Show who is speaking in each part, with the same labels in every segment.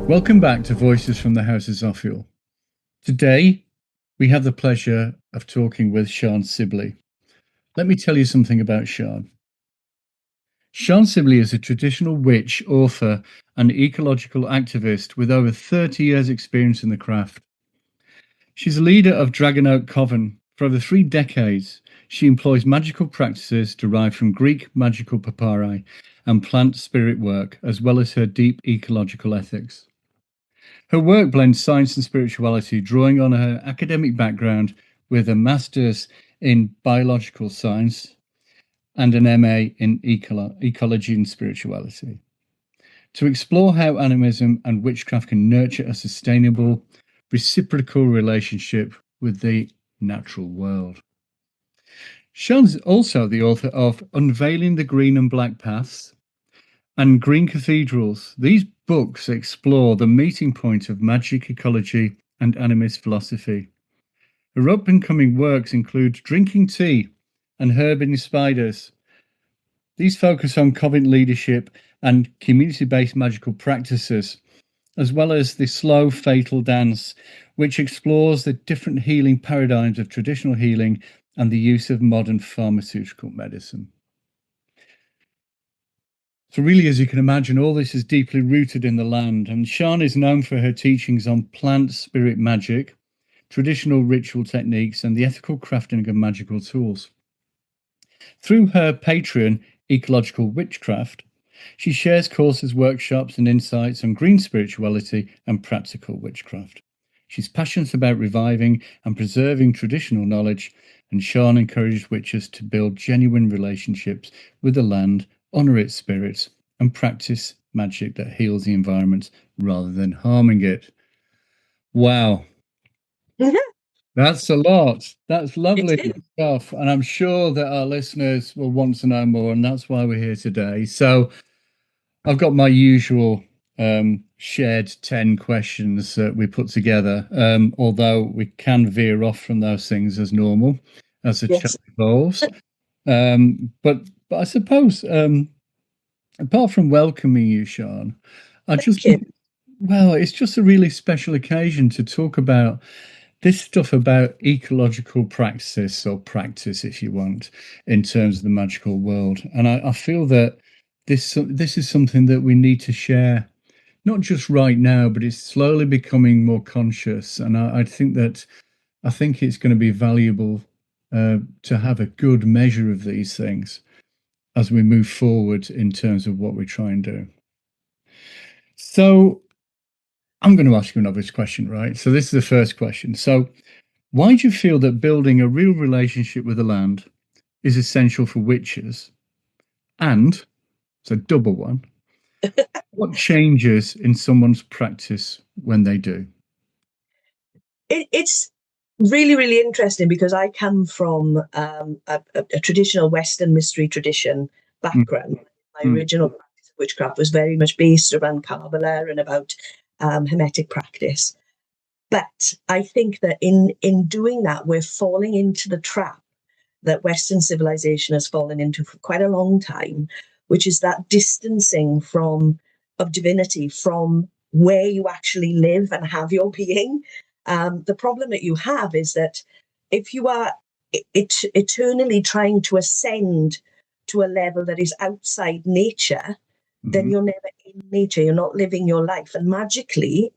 Speaker 1: Welcome back to Voices from the House of Zophiel. Today, we have the pleasure of talking with Sian Sibley. Let me tell you something about Sian. Sian Sibley is a traditional witch, author, and ecological activist with over 30 years' experience in the craft. She's a leader of DragonOak Coven. For over 3 decades, she employs magical practices derived from Greek magical papyri and plant spirit work, as well as her deep ecological ethics. Her work blends science and spirituality, drawing on her academic background with a master's in biological science and an MA in ecology and spirituality, to explore how animism and witchcraft can nurture a sustainable, reciprocal relationship with the natural world. Sian's also the author of Unveiling the Green and Black Paths and Green Cathedrals. These books explore the meeting point of magic, ecology, and animist philosophy. Her up-and-coming works include Drinking Tea and Herbing Spiders. These focus on coven leadership and community-based magical practices, as well as the Slow Fatal Dance, which explores the different healing paradigms of traditional healing and the use of modern pharmaceutical medicine. So really, as you can imagine, all this is deeply rooted in the land, and Sian is known for her teachings on plant spirit magic, traditional ritual techniques, and the ethical crafting of magical tools. Through her Patreon, Ecological Witchcraft, she shares courses, workshops, and insights on green spirituality and practical witchcraft. She's passionate about reviving and preserving traditional knowledge, and Sian encourages witches to build genuine relationships with the land, honour its spirits, and practice magic that heals the environment rather than harming it. Wow. That's a lot. That's lovely stuff. And I'm sure that our listeners will want to know more, and that's why we're here today. So I've got my usual shared 10 questions that we put together, although we can veer off from those things as normal as the chat evolves. But I suppose, apart from welcoming you, Sian, it's just a really special occasion to talk about this stuff about ecological practice, or practice, if you want, in terms of the magical world. And I feel that this is something that we need to share, not just right now, but it's slowly becoming more conscious. And I think it's going to be valuable to have a good measure of these things as we move forward in terms of what we try and do. So I'm going to ask you an obvious question, right? So this is the first question. So why do you feel that building a real relationship with the land is essential for witches? And it's a double one. What changes in someone's practice when they do?
Speaker 2: It's really, really interesting, because I come from a traditional Western mystery tradition background. My original practice of witchcraft was very much based around Kabbalah and about Hermetic practice. But I think that in doing that, we're falling into the trap that Western civilization has fallen into for quite a long time, which is that distancing of divinity from where you actually live and have your being. The problem that you have is that if you are eternally trying to ascend to a level that is outside nature, then you're never in nature, you're not living your life. And magically,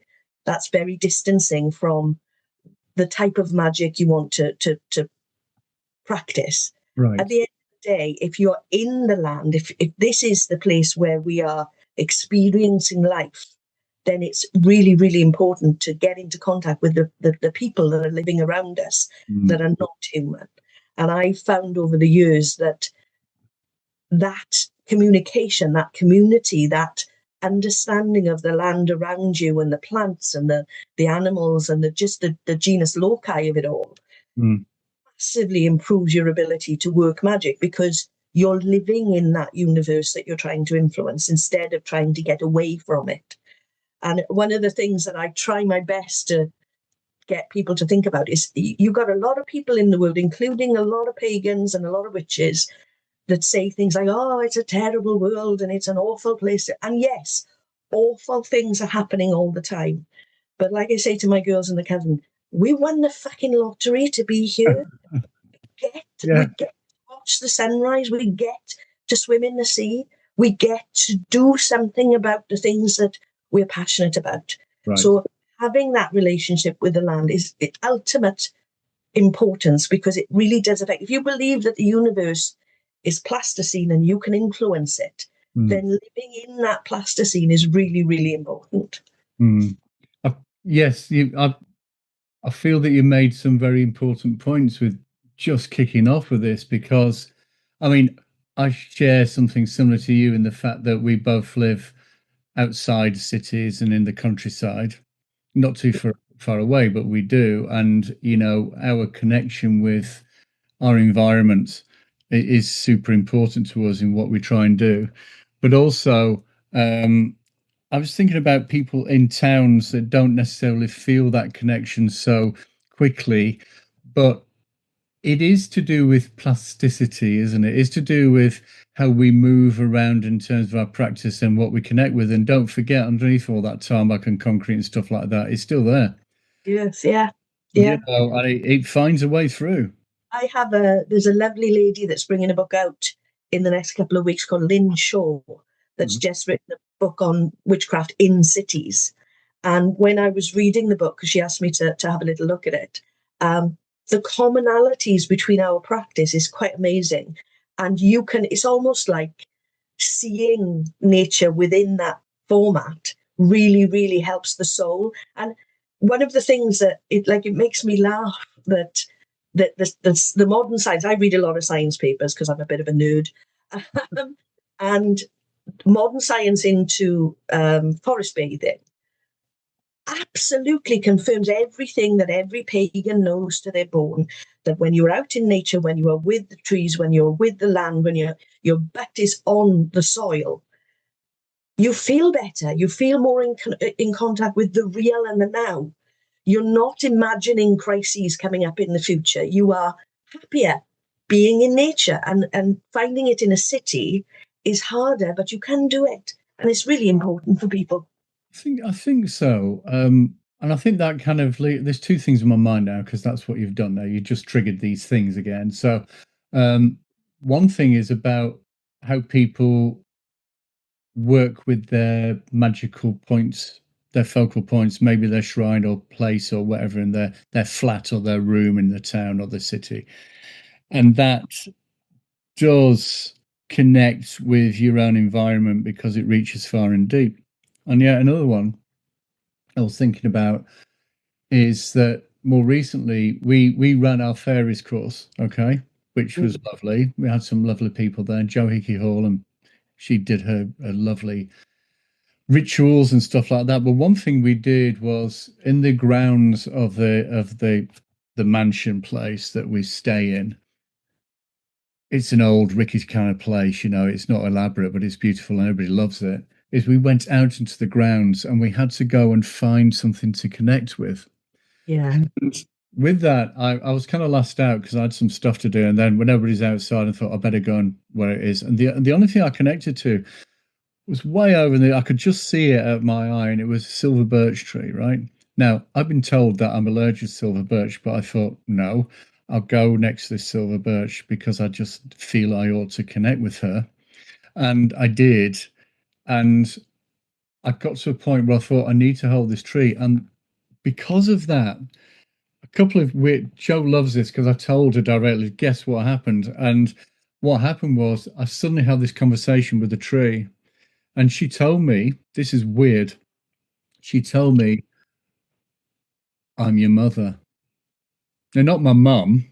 Speaker 2: that's very distancing from the type of magic you want to practice.
Speaker 1: Right.
Speaker 2: At the end of the day, if you're in the land, if this is the place where we are experiencing life, then it's really, really important to get into contact with the people that are living around us that are not human. And I found over the years that communication, that community, that understanding of the land around you and the plants and the animals and the genus loci of it all massively improves your ability to work magic, because you're living in that universe that you're trying to influence instead of trying to get away from it. And one of the things that I try my best to get people to think about is you've got a lot of people in the world, including a lot of pagans and a lot of witches, that say things like, oh, it's a terrible world and it's an awful place. And yes, awful things are happening all the time. But like I say to my girls in the coven, we won the fucking lottery to be here. We get to watch the sunrise. We get to swim in the sea. We get to do something about the things that we're passionate about.
Speaker 1: Right.
Speaker 2: So having that relationship with the land is its ultimate importance, because it really does affect. If you believe that the universe is plasticine and you can influence it, then living in that plasticine is really, really important.
Speaker 1: Yes, I feel that you made some very important points with just kicking off with this, because, I mean, I share something similar to you in the fact that we both live outside cities and in the countryside, not too far away, but we do. And, you know, our connection with our environment is super important to us in what we try and do. But also, I was thinking about people in towns that don't necessarily feel that connection so quickly, but it is to do with plasticity, isn't it? It's to do with how we move around in terms of our practice and what we connect with. And don't forget, underneath all that tarmac and concrete and stuff like that, it's still there.
Speaker 2: Yes, yeah.
Speaker 1: You know, and it finds a way through.
Speaker 2: There's a lovely lady that's bringing a book out in the next couple of weeks called Lynn Shaw, that's just written a book on witchcraft in cities. And when I was reading the book, because she asked me to have a little look at it, the commonalities between our practice is quite amazing. And it's almost like seeing nature within that format really, really helps the soul. And one of the things that it makes me laugh that the modern science, I read a lot of science papers because I'm a bit of a nerd, and modern science into forest bathing absolutely confirms everything that every pagan knows to their bone, that when you're out in nature, when you are with the trees, when you're with the land, when your butt is on the soil, you feel better. You feel more in contact with the real and the now. You're not imagining crises coming up in the future. You are happier being in nature, and finding it in a city is harder, but you can do it. And it's really important for people.
Speaker 1: I think so. And I think that kind of there's two things in my mind now, because that's what you've done now. You just triggered these things again. So one thing is about how people work with their magical points, their focal points, maybe their shrine or place or whatever in their flat or their room in the town or the city. And that does connect with your own environment because it reaches far and deep. And yet another one I was thinking about is that more recently we ran our fairies course, okay, which was lovely. We had some lovely people there, Joe Hickey Hall, and she did her lovely rituals and stuff like that. But one thing we did was in the grounds of the mansion place that we stay in. It's an old rickety kind of place, you know, it's not elaborate, but it's beautiful and everybody loves it. Is we went out into the grounds and we had to go and find something to connect with.
Speaker 2: Yeah.
Speaker 1: And with that, I was kind of last out because I had some stuff to do. And then when everybody's outside, I thought I better go and where it is. And the only thing I connected to was way over there. I could just see it at my eye, and it was a silver birch tree, right? Now, I've been told that I'm allergic to silver birch, but I thought, no, I'll go next to this silver birch because I just feel I ought to connect with her. And I did. And I got to a point where I thought I need to hold this tree. And because of that, a couple of weird, Joe loves this because I told her directly, guess what happened? And what happened was I suddenly had this conversation with the tree. And she told me, this is weird. She told me, I'm your mother. Now, not my mum.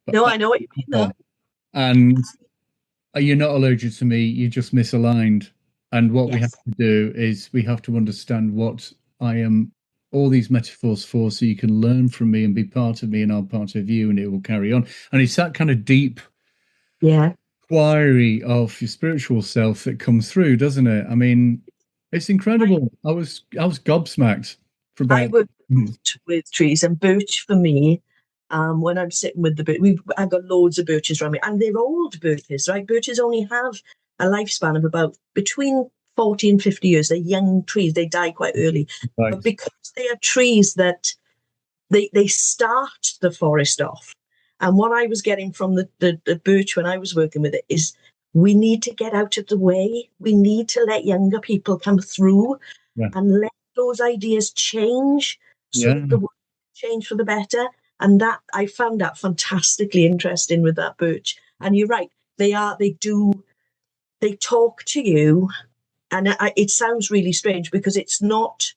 Speaker 2: No, I know what you mean, though.
Speaker 1: And you're not allergic to me. You're just misaligned. And what we have to do is we have to understand what I am, all these metaphors for, so you can learn from me and be part of me and I'm part of you, and it will carry on. And it's that kind of deep inquiry of your spiritual self that comes through, doesn't it? I mean, it's incredible. I was gobsmacked for about.
Speaker 2: I work with trees, and birch for me, when I'm sitting with the birch, I've got loads of birches around me, and they're old birches, right? Birches only have a lifespan of about between 40 and 50 years. They're young trees. They die quite early.
Speaker 1: Right.
Speaker 2: But because they are trees that they start the forest off. And what I was getting from the birch when I was working with it is we need to get out of the way. We need to let younger people come through and let those ideas change so that the world change for the better. And that I found that fantastically interesting with that birch. And you're right, they talk to you, and it sounds really strange because it's not.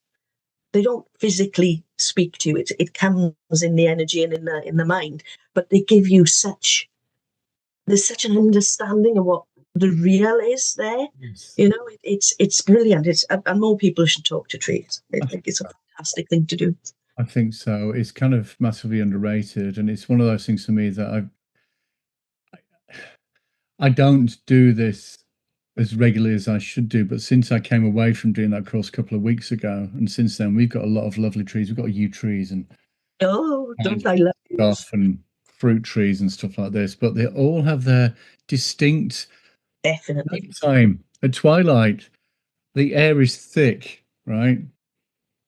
Speaker 2: They don't physically speak to you. It comes in the energy and in the mind, but they give you there's such an understanding of what the real is there. Yes. You know, it's brilliant. And more people should talk to trees. I think it's a fantastic thing to do.
Speaker 1: I think so. It's kind of massively underrated, and it's one of those things for me that I don't do this as regularly as I should do, but since I came away from doing that course a couple of weeks ago, and since then we've got a lot of lovely trees. We've got yew trees and
Speaker 2: don't I love
Speaker 1: stuff and fruit trees and stuff like this, but they all have their distinct time. At twilight, the air is thick, right,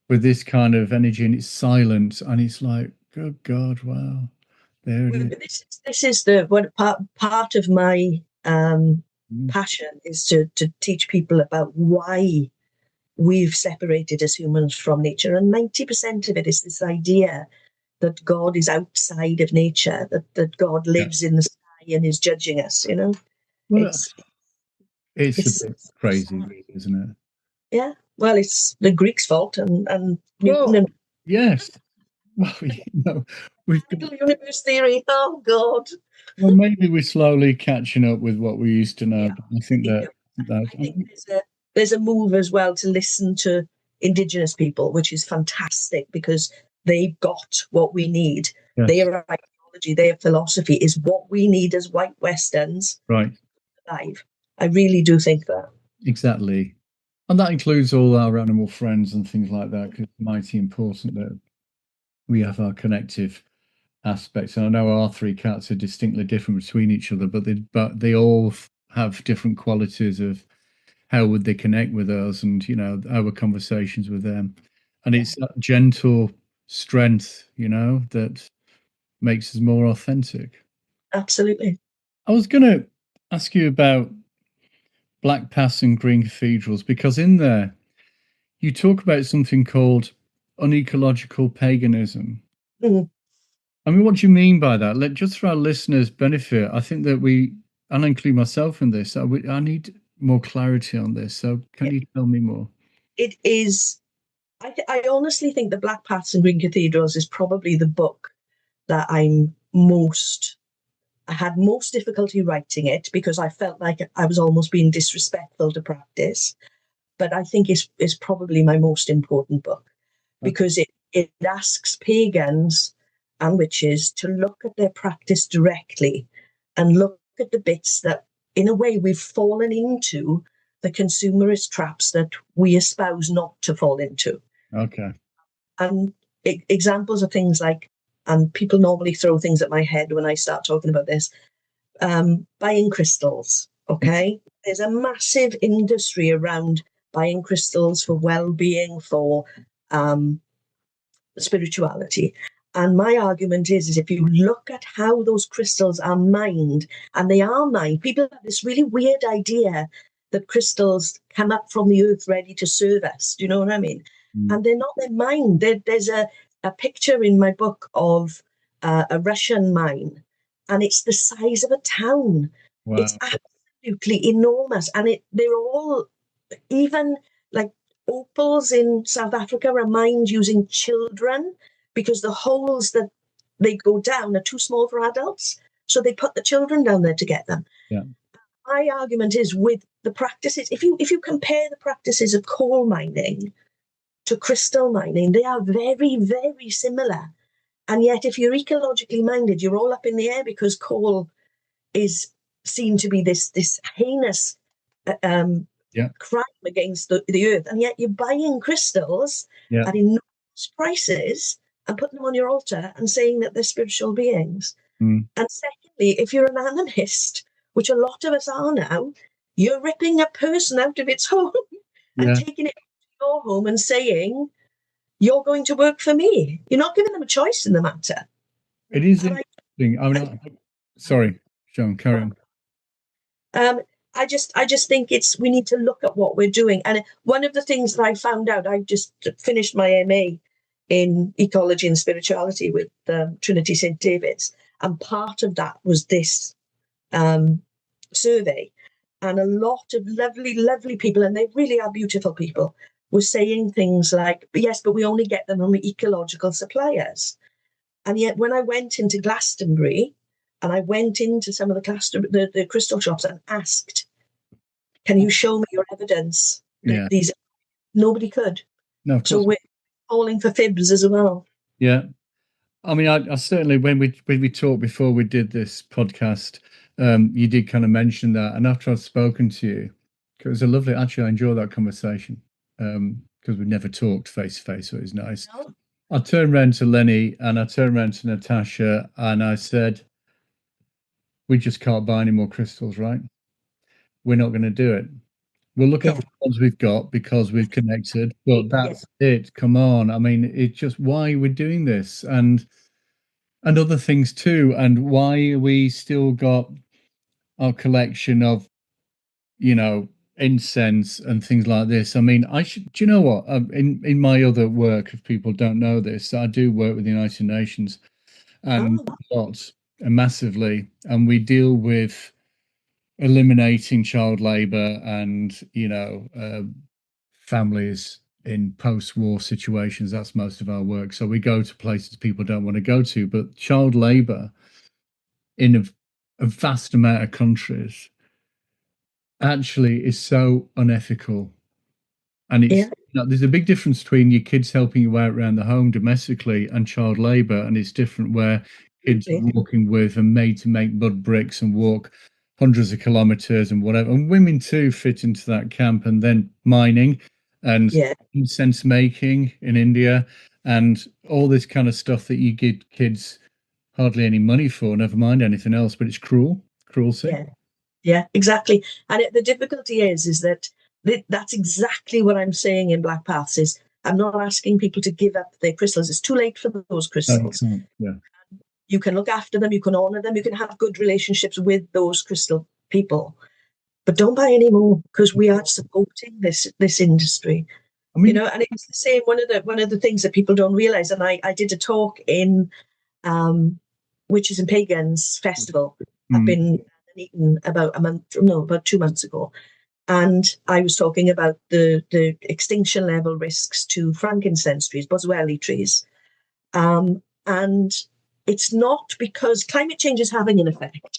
Speaker 1: with this kind of energy, and it's silent, and it's like, good God, wow, there it is.
Speaker 2: This is part of my passion is to teach people about why we've separated as humans from nature, and 90% of it is this idea that God is outside of nature, that God lives in the sky and is judging us. You know,
Speaker 1: well, it's a bit crazy, really, isn't it?
Speaker 2: Yeah. Well, it's the Greeks' fault, and
Speaker 1: yes. Well, you know, we've got
Speaker 2: universe theory. Oh God.
Speaker 1: Well, maybe we're slowly catching up with what we used to know.
Speaker 2: Yeah.
Speaker 1: I think
Speaker 2: there's a move as well to listen to Indigenous people, which is fantastic because they've got what we need. Yes. Their ideology, their philosophy is what we need as white Westerns.
Speaker 1: Right.
Speaker 2: Alive. I really do think that.
Speaker 1: Exactly. And that includes all our animal friends and things like that, because it's mighty important that we have our connective aspects. And I know our three cats are distinctly different between each other, but they all have different qualities of how would they connect with us, and you know, our conversations with them. And it's that gentle strength, you know, that makes us more authentic.
Speaker 2: Absolutely.
Speaker 1: I was going to ask you about Black Paths and Green Cathedrals, because in there you talk about something called unecological paganism.
Speaker 2: Mm-hmm.
Speaker 1: I mean, what do you mean by that? Just for our listeners' benefit, I think that I'll include myself in this, I need more clarity on this. So can you tell me more?
Speaker 2: It is, I honestly think that Black Paths and Green Cathedrals is probably the book that I had most difficulty writing it because I felt like I was almost being disrespectful to practice. But I think it's probably my most important book because it asks pagans and witches to look at their practice directly and look at the bits that, in a way, we've fallen into the consumerist traps that we espouse not to fall into.
Speaker 1: Okay.
Speaker 2: And examples of things like, and people normally throw things at my head when I start talking about this, buying crystals, okay? There's a massive industry around buying crystals for well-being, for spirituality. And my argument is if you look at how those crystals are mined, and they are mined, people have this really weird idea that crystals come up from the earth ready to serve us. Do you know what I mean? And they're not, they're mined. There's a picture in my book of a Russian mine, and it's the size of a town. Wow. It's absolutely enormous. And they're all, even like opals in South Africa are mined using children, because the holes that they go down are too small for adults. So they put the children down there to get them.
Speaker 1: Yeah.
Speaker 2: My argument is with the practices, if you compare the practices of coal mining to crystal mining, they are very, very similar. And yet if you're ecologically minded, you're all up in the air because coal is seen to be this heinous crime against the earth. And yet you're buying crystals at enormous prices and putting them on your altar and saying that they're spiritual beings. And secondly, if you're an animist, which a lot of us are now, you're ripping a person out of its home and
Speaker 1: Yeah.
Speaker 2: taking it to your home and saying, you're going to work for me. You're not giving them a choice in the matter.
Speaker 1: It is
Speaker 2: And
Speaker 1: interesting. I mean, sorry, Sean, carry on.
Speaker 2: I just think we need to look at what we're doing. And one of the things that I found out, I just finished my MA in Ecology and Spirituality with Trinity St. David's, and part of that was this survey. And a lot of lovely, lovely people, and they really are beautiful people, were saying things like, yes, but we only get them from the ecological suppliers. And yet when I went into Glastonbury, and I went into some of the crystal shops and asked, can you show me your evidence that these, nobody could.
Speaker 1: No, of course.
Speaker 2: So we're falling for fibs as well.
Speaker 1: Yeah. I mean, I certainly, when we talked before we did this podcast, you did kind of mention that. And after I've spoken to you, it was actually, I enjoyed that conversation because we've never talked face to face, so it was nice.
Speaker 2: No?
Speaker 1: I turned around to Lenny and I turned around to Natasha and I said, we just can't buy any more crystals, right? We're not going to do it. We'll look at the ones we've got because we've connected, but that's it. Come on. I mean, it's just why we're doing this and other things too. And why we still got our collection of, incense and things like this. I mean, do you know what? In my other work, if people don't know this, I do work with the United Nations and lots and massively, and we deal with eliminating child labor and families in post-war situations. That's most of our work. So we go to places people don't want to go to, but child labor in a vast amount of countries actually is so unethical. And it's there's a big difference between your kids helping you out around the home domestically and child labor, and it's different where kids are walking with and made to make mud bricks and walk hundreds of kilometers and whatever. And women too fit into that camp, and then mining and incense making in India and all this kind of stuff that you give kids hardly any money for, never mind anything else, but it's cruelty.
Speaker 2: Yeah, exactly. And the difficulty is that that's exactly what I'm saying in Black Paths is I'm not asking people to give up their crystals. It's too late for those crystals. You can look after them, you can honor them, you can have good relationships with those crystal people, but don't buy any more because we are supporting this industry. I mean, and it's the same. One of the things that people don't realize, and I did a talk in Witches and Pagans Festival up in Eton about 2 months ago. And I was talking about the extinction level risks to frankincense trees, boswellia trees. And it's not because climate change is having an effect,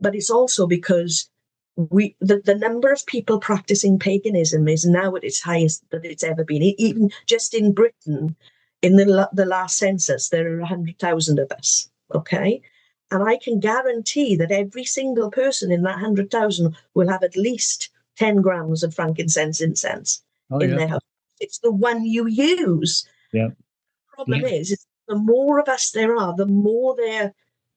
Speaker 2: but it's also because the number of people practicing paganism is now at its highest that it's ever been. Even just in Britain, in the last census, there are 100,000 of us, okay? And I can guarantee that every single person in that 100,000 will have at least 10 grams of frankincense incense in their house. It's the one you use. The problem is the more of us there are, the more they're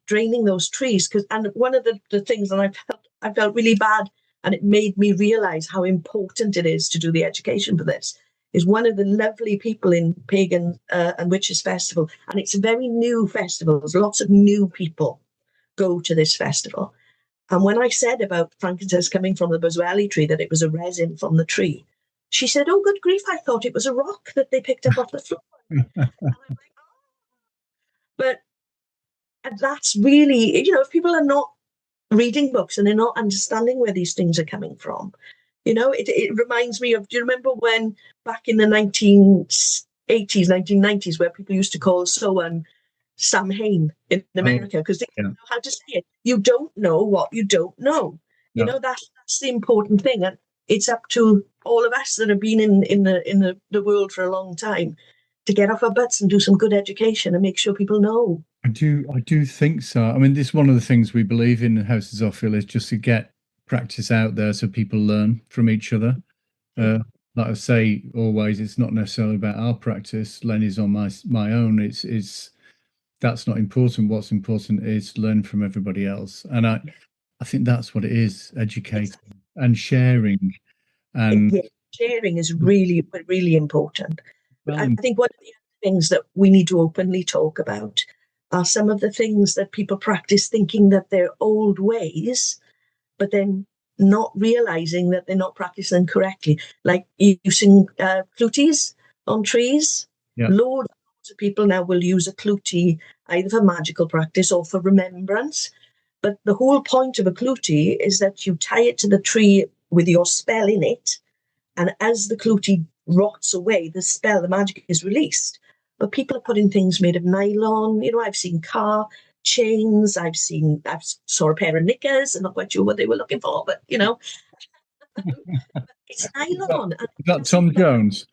Speaker 2: draining those trees. And one of the things, and I felt really bad, and it made me realize how important it is to do the education for this, is one of the lovely people in Pagan and Witches Festival. And it's a very new festival. There's lots of new people go to this festival. And when I said about frankincense coming from the boswellia tree, that it was a resin from the tree, she said, oh, good grief, I thought it was a rock that they picked up off the floor. And I'm like, oh. But that's really, if people are not reading books and they're not understanding where these things are coming from, it reminds me of, do you remember when back in the 1980s, 1990s, where people used to call Sohan Samhain in America because they didn't know how to say it. You don't know what you don't know. That's the important thing, and it's up to all of us that have been in the world for a long time to get off our butts and do some good education and make sure people know.
Speaker 1: I do think so. I mean, this is one of the things we believe in HoZ is just to get practice out there so people learn from each other. Like I say always, it's not necessarily about our practice. Lenny's on my own. It's that's not important. What's important is learn from everybody else. And I think that's what it is, educating and sharing and
Speaker 2: sharing is really, really important. But I
Speaker 1: Balance.
Speaker 2: think one of the things that we need to openly talk about are some of the things that people practice thinking that they're old ways, but then not realizing that they're not practicing them correctly. Like using cluties on trees.
Speaker 1: Yeah.
Speaker 2: Loads of people now will use a clutie either for magical practice or for remembrance. But the whole point of a clutie is that you tie it to the tree with your spell in it, and as the clutie rots away, the spell, the magic is released. But people are putting things made of nylon. You know, I've seen car chains. I saw a pair of knickers. I'm not quite sure what they were looking for, but you know, it's nylon.
Speaker 1: Is that Tom Jones?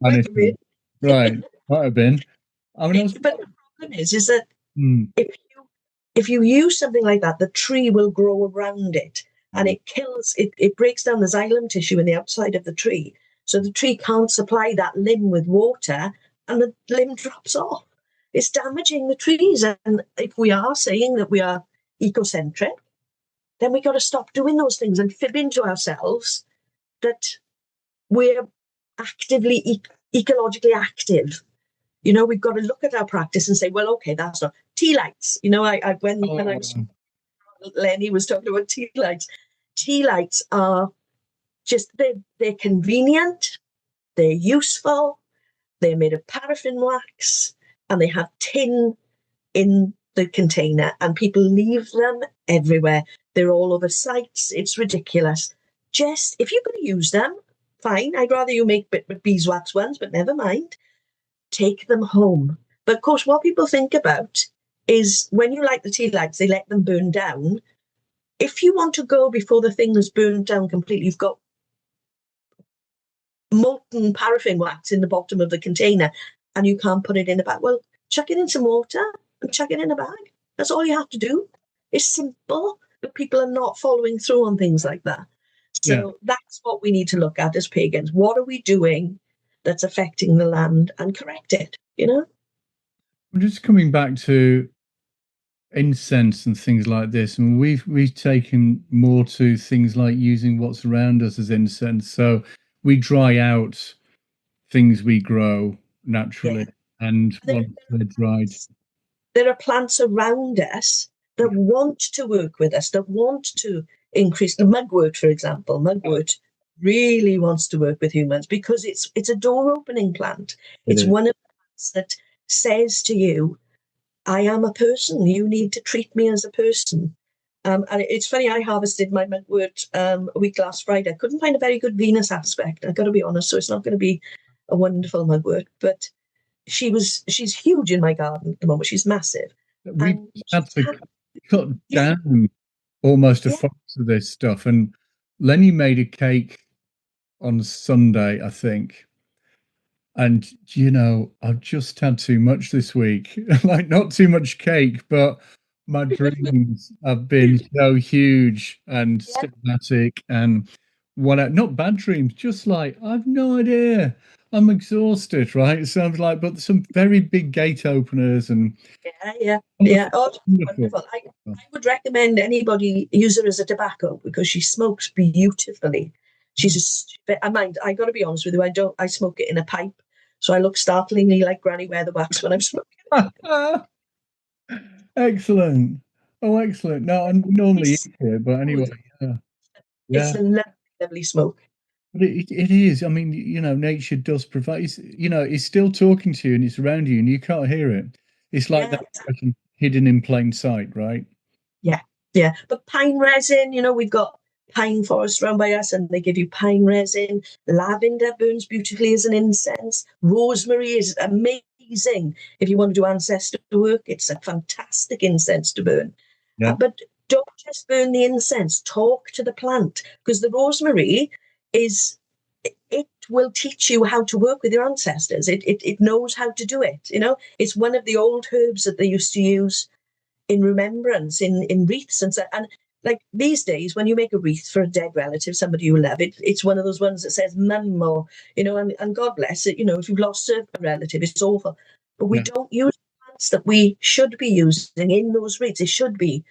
Speaker 2: Might have been.
Speaker 1: Right, might have been. I mean,
Speaker 2: But the problem is that if you use something like that, the tree will grow around it, and it breaks down the xylem tissue in the outside of the tree. So the tree can't supply that limb with water, and the limb drops off. It's damaging the trees. And if we are saying that we are ecocentric, then we got to stop doing those things and fibbing to ourselves that we're actively, ecologically active. You know, we've got to look at our practice and say, well, okay, that's not tea lights. You know, when I was Lenny was talking about tea lights. Tea lights are just they're convenient, they're useful, they're made of paraffin wax, and they have tin in the container, and people leave them everywhere. They're all over sites. It's ridiculous. Just if you're going to use them, fine. I'd rather you make beeswax ones, but never mind. Take them home. But of course, what people think about is when you light the tea lights, they let them burn down. If you want to go before the thing is burned down completely, you've got molten paraffin wax in the bottom of the container and you can't put it in a bag. Well, chuck it in some water and chuck it in a bag. That's all you have to do. It's simple, but people are not following through on things like that. So that's what we need to look at as pagans. What are we doing that's affecting the land, and correct it, you know?
Speaker 1: I'm just coming back to incense and things like this, and we've taken more to things like using what's around us as incense. So we dry out things we grow naturally, and once they're dried,
Speaker 2: there are plants around us that want to work with us, that want to increase. The mugwort, for example, mugwort really wants to work with humans because it's a door opening plant. It's one of the plants that says to you, I am a person. You need to treat me as a person. And it's funny, I harvested my mugwort a week last Friday. I couldn't find a very good Venus aspect, I've got to be honest, so it's not going to be a wonderful mugwort. But she's huge in my garden at the moment. She's massive.
Speaker 1: We had to cut down almost a foot of this stuff. And Lenny made a cake on Sunday, I think. And, you know, I've just had too much this week. Like, not too much cake, but my dreams have been so huge and cinematic and not bad dreams, just like, I've no idea. I'm exhausted, right? It sounds like, but some very big gate openers and
Speaker 2: Oh, wonderful. I would recommend anybody use her as a tobacco because she smokes beautifully. I got to be honest with you, I smoke it in a pipe, so I look startlingly like Granny Weatherwax when I'm smoking.
Speaker 1: Excellent. Oh, excellent. No, I normally eat it, but anyway,
Speaker 2: It's a lovely, lovely smoke.
Speaker 1: But it is. I mean, you know, nature does provide. You know, it's still talking to you and it's around you and you can't hear it. It's like that expression, hidden in plain sight, right?
Speaker 2: Yeah. But pine resin, you know, we've got pine forest around by us and they give you pine resin. Lavender burns beautifully as an incense. Rosemary is amazing. If you want to do ancestor work, it's a fantastic incense to burn. But don't just burn the incense. Talk to the plant because the rosemary it will teach you how to work with your ancestors. It knows how to do it. You know, it's one of the old herbs that they used to use in remembrance, in wreaths and so. And like these days, when you make a wreath for a dead relative, somebody you love, it's one of those ones that says mum or, you know, and God bless it. You know, if you've lost a relative, it's awful. But we don't use plants that we should be using in those wreaths. It should be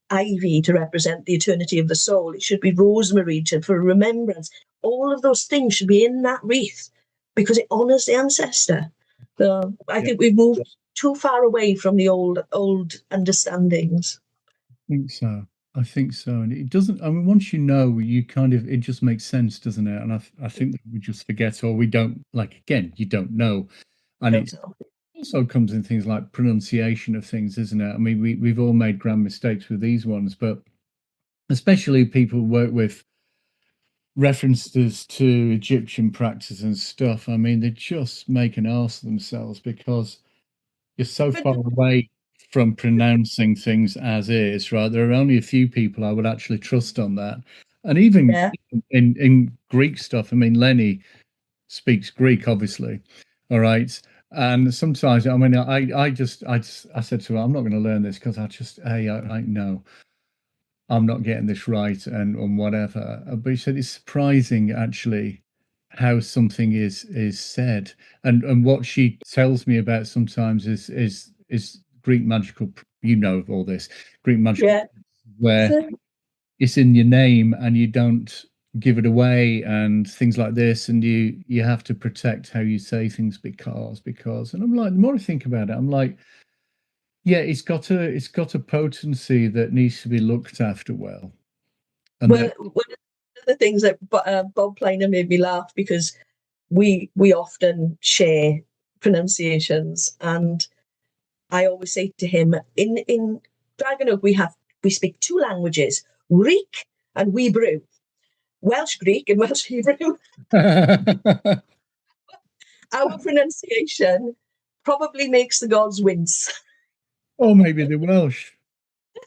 Speaker 2: ivy to represent the eternity of the soul. It should be rosemary for remembrance. all of those things should be in that wreath because it honours the ancestor. So I think we've moved too far away from the old understandings.
Speaker 1: I think so. And it doesn't, I mean, once you know, you kind of, it just makes sense, doesn't it? And I think that we just forget, or we don't, like, again, you don't know. And it also comes in things like pronunciation of things, isn't it? I mean, we've all made grand mistakes with these ones, but especially people who work with references to Egyptian practice and stuff. I mean, they just make an arse of themselves because you're so far away from pronouncing things as is, right? There are only a few people I would actually trust on that. And even in Greek stuff, I mean, Lenny speaks Greek, obviously. All right. And sometimes, I mean, I said to her, I'm not going to learn this because I know I'm not getting this right and whatever. But he said it's surprising actually how something is said, and what she tells me about sometimes is Greek magical. You know all this Greek magical, where it's in your name and you don't give it away and things like this, and you have to protect how you say things because. And I'm like, the more I think about it, I'm like, yeah, it's got a potency that needs to be looked after well. And
Speaker 2: one of the things that Bob Pliner made me laugh because we often share pronunciations, and I always say to him, in DragonOak we speak two languages, Greek and Hebrew, Welsh Greek and Welsh Hebrew. Our pronunciation probably makes the gods wince.
Speaker 1: Or maybe the Welsh.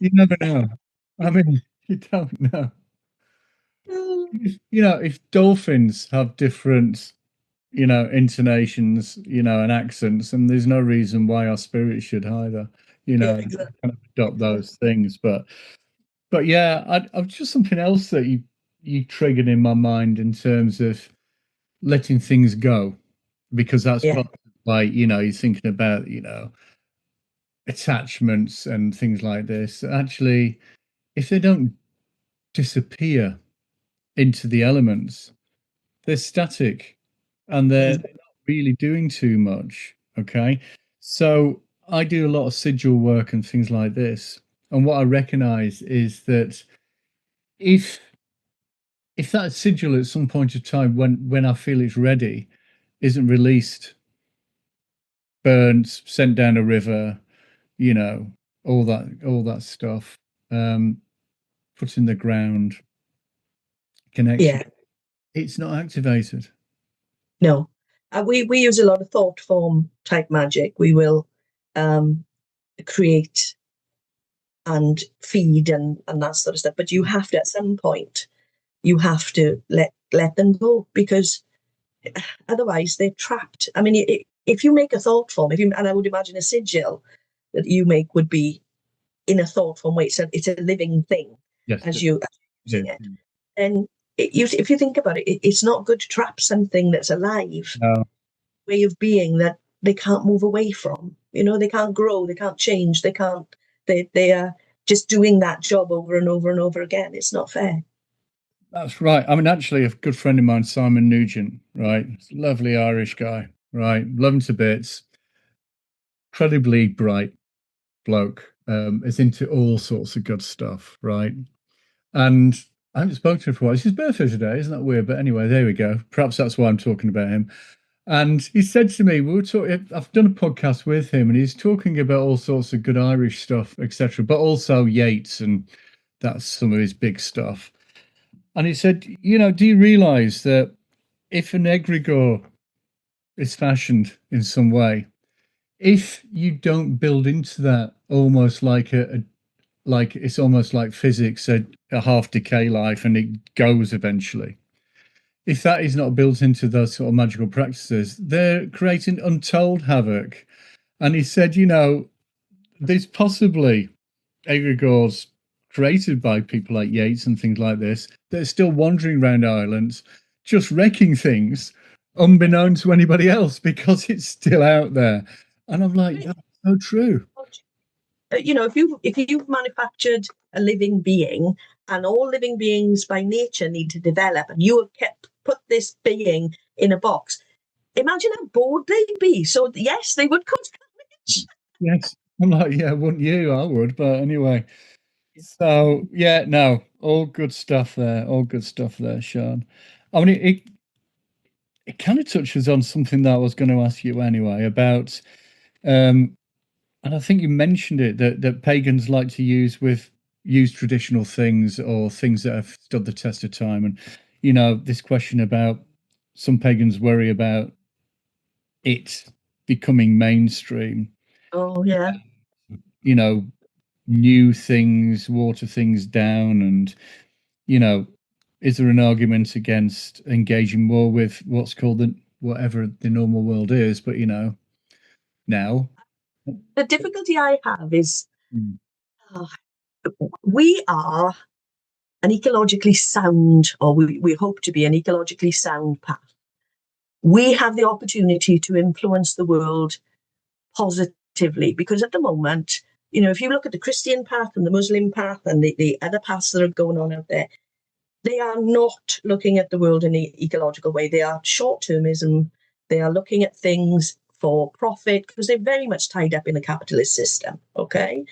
Speaker 1: You never know. I mean, you don't know. You know, if dolphins have different, intonations, and accents, and there's no reason why our spirits should either,
Speaker 2: Exactly.
Speaker 1: kind of adopt those things. But yeah, I've just something else that you triggered in my mind in terms of letting things go, because that's part of, like, you're thinking about, attachments and things like this. Actually, if they don't disappear into the elements, they're static and they're not really doing too much. Okay. So I do a lot of sigil work and things like this. And what I recognize is that if that sigil at some point of time when I feel it's ready isn't released, burnt, sent down a river, you know, all that stuff, put in the ground, connected, it's not activated.
Speaker 2: No. We use a lot of thought form type magic. We will create and feed and that sort of stuff. But you have to, at some point, you have to let them go, because otherwise they're trapped. I mean, if you make a thought form, and I would imagine a sigil that you make would be in a thought form way, it's a living thing, as you're using it. And if you think about it, it's not good to trap something that's alive, way of being that they can't move away from. They can't grow, they can't change, they are just doing that job over and over and over again. It's not fair.
Speaker 1: That's right. I mean, actually, a good friend of mine, Simon Nugent, right? Lovely Irish guy, right? Love him to bits. Incredibly bright bloke. Is into all sorts of good stuff, right? And I haven't spoken to him for a while. It's his birthday today, isn't that weird? But anyway, there we go. Perhaps that's why I'm talking about him. And he said to me, we were talking, I've done a podcast with him, and he's talking about all sorts of good Irish stuff, etc., but also Yeats, and that's some of his big stuff. And he said, do you realize that if an egregore is fashioned in some way, if you don't build into that almost like like it's almost like physics, a half decay life, and it goes eventually. If that is not built into those sort of magical practices, they're creating untold havoc. And he said, there's possibly egregores created by people like Yeats and things like this that are still wandering around islands, just wrecking things, unbeknown to anybody else, because it's still out there. And I'm like, that's so true.
Speaker 2: If you've manufactured a living being, and all living beings by nature need to develop, and you have kept put this being in a box. Imagine how bored they'd be. So yes, they would cause carnage.
Speaker 1: Yes. I'm like, yeah, wouldn't you? I would, but anyway. So yeah, no, all good stuff there. All good stuff there, Sian. I mean, it kind of touches on something that I was going to ask you anyway about, and I think you mentioned it that pagans like to use traditional things or things that have stood the test of time, and this question about some pagans worry about it becoming mainstream.
Speaker 2: Oh yeah.
Speaker 1: You know, new things water things down, and is there an argument against engaging more with what's called the whatever the normal world is, but now
Speaker 2: The difficulty I have is
Speaker 1: Mm.
Speaker 2: we are an ecologically sound, or we hope to be an ecologically sound path. We have the opportunity to influence the world positively, because at the moment, if you look at the Christian path and the Muslim path and the other paths that are going on out there, they are not looking at the world in an ecological way. They are short-termism. They are looking at things for profit because they're very much tied up in the capitalist system, okay?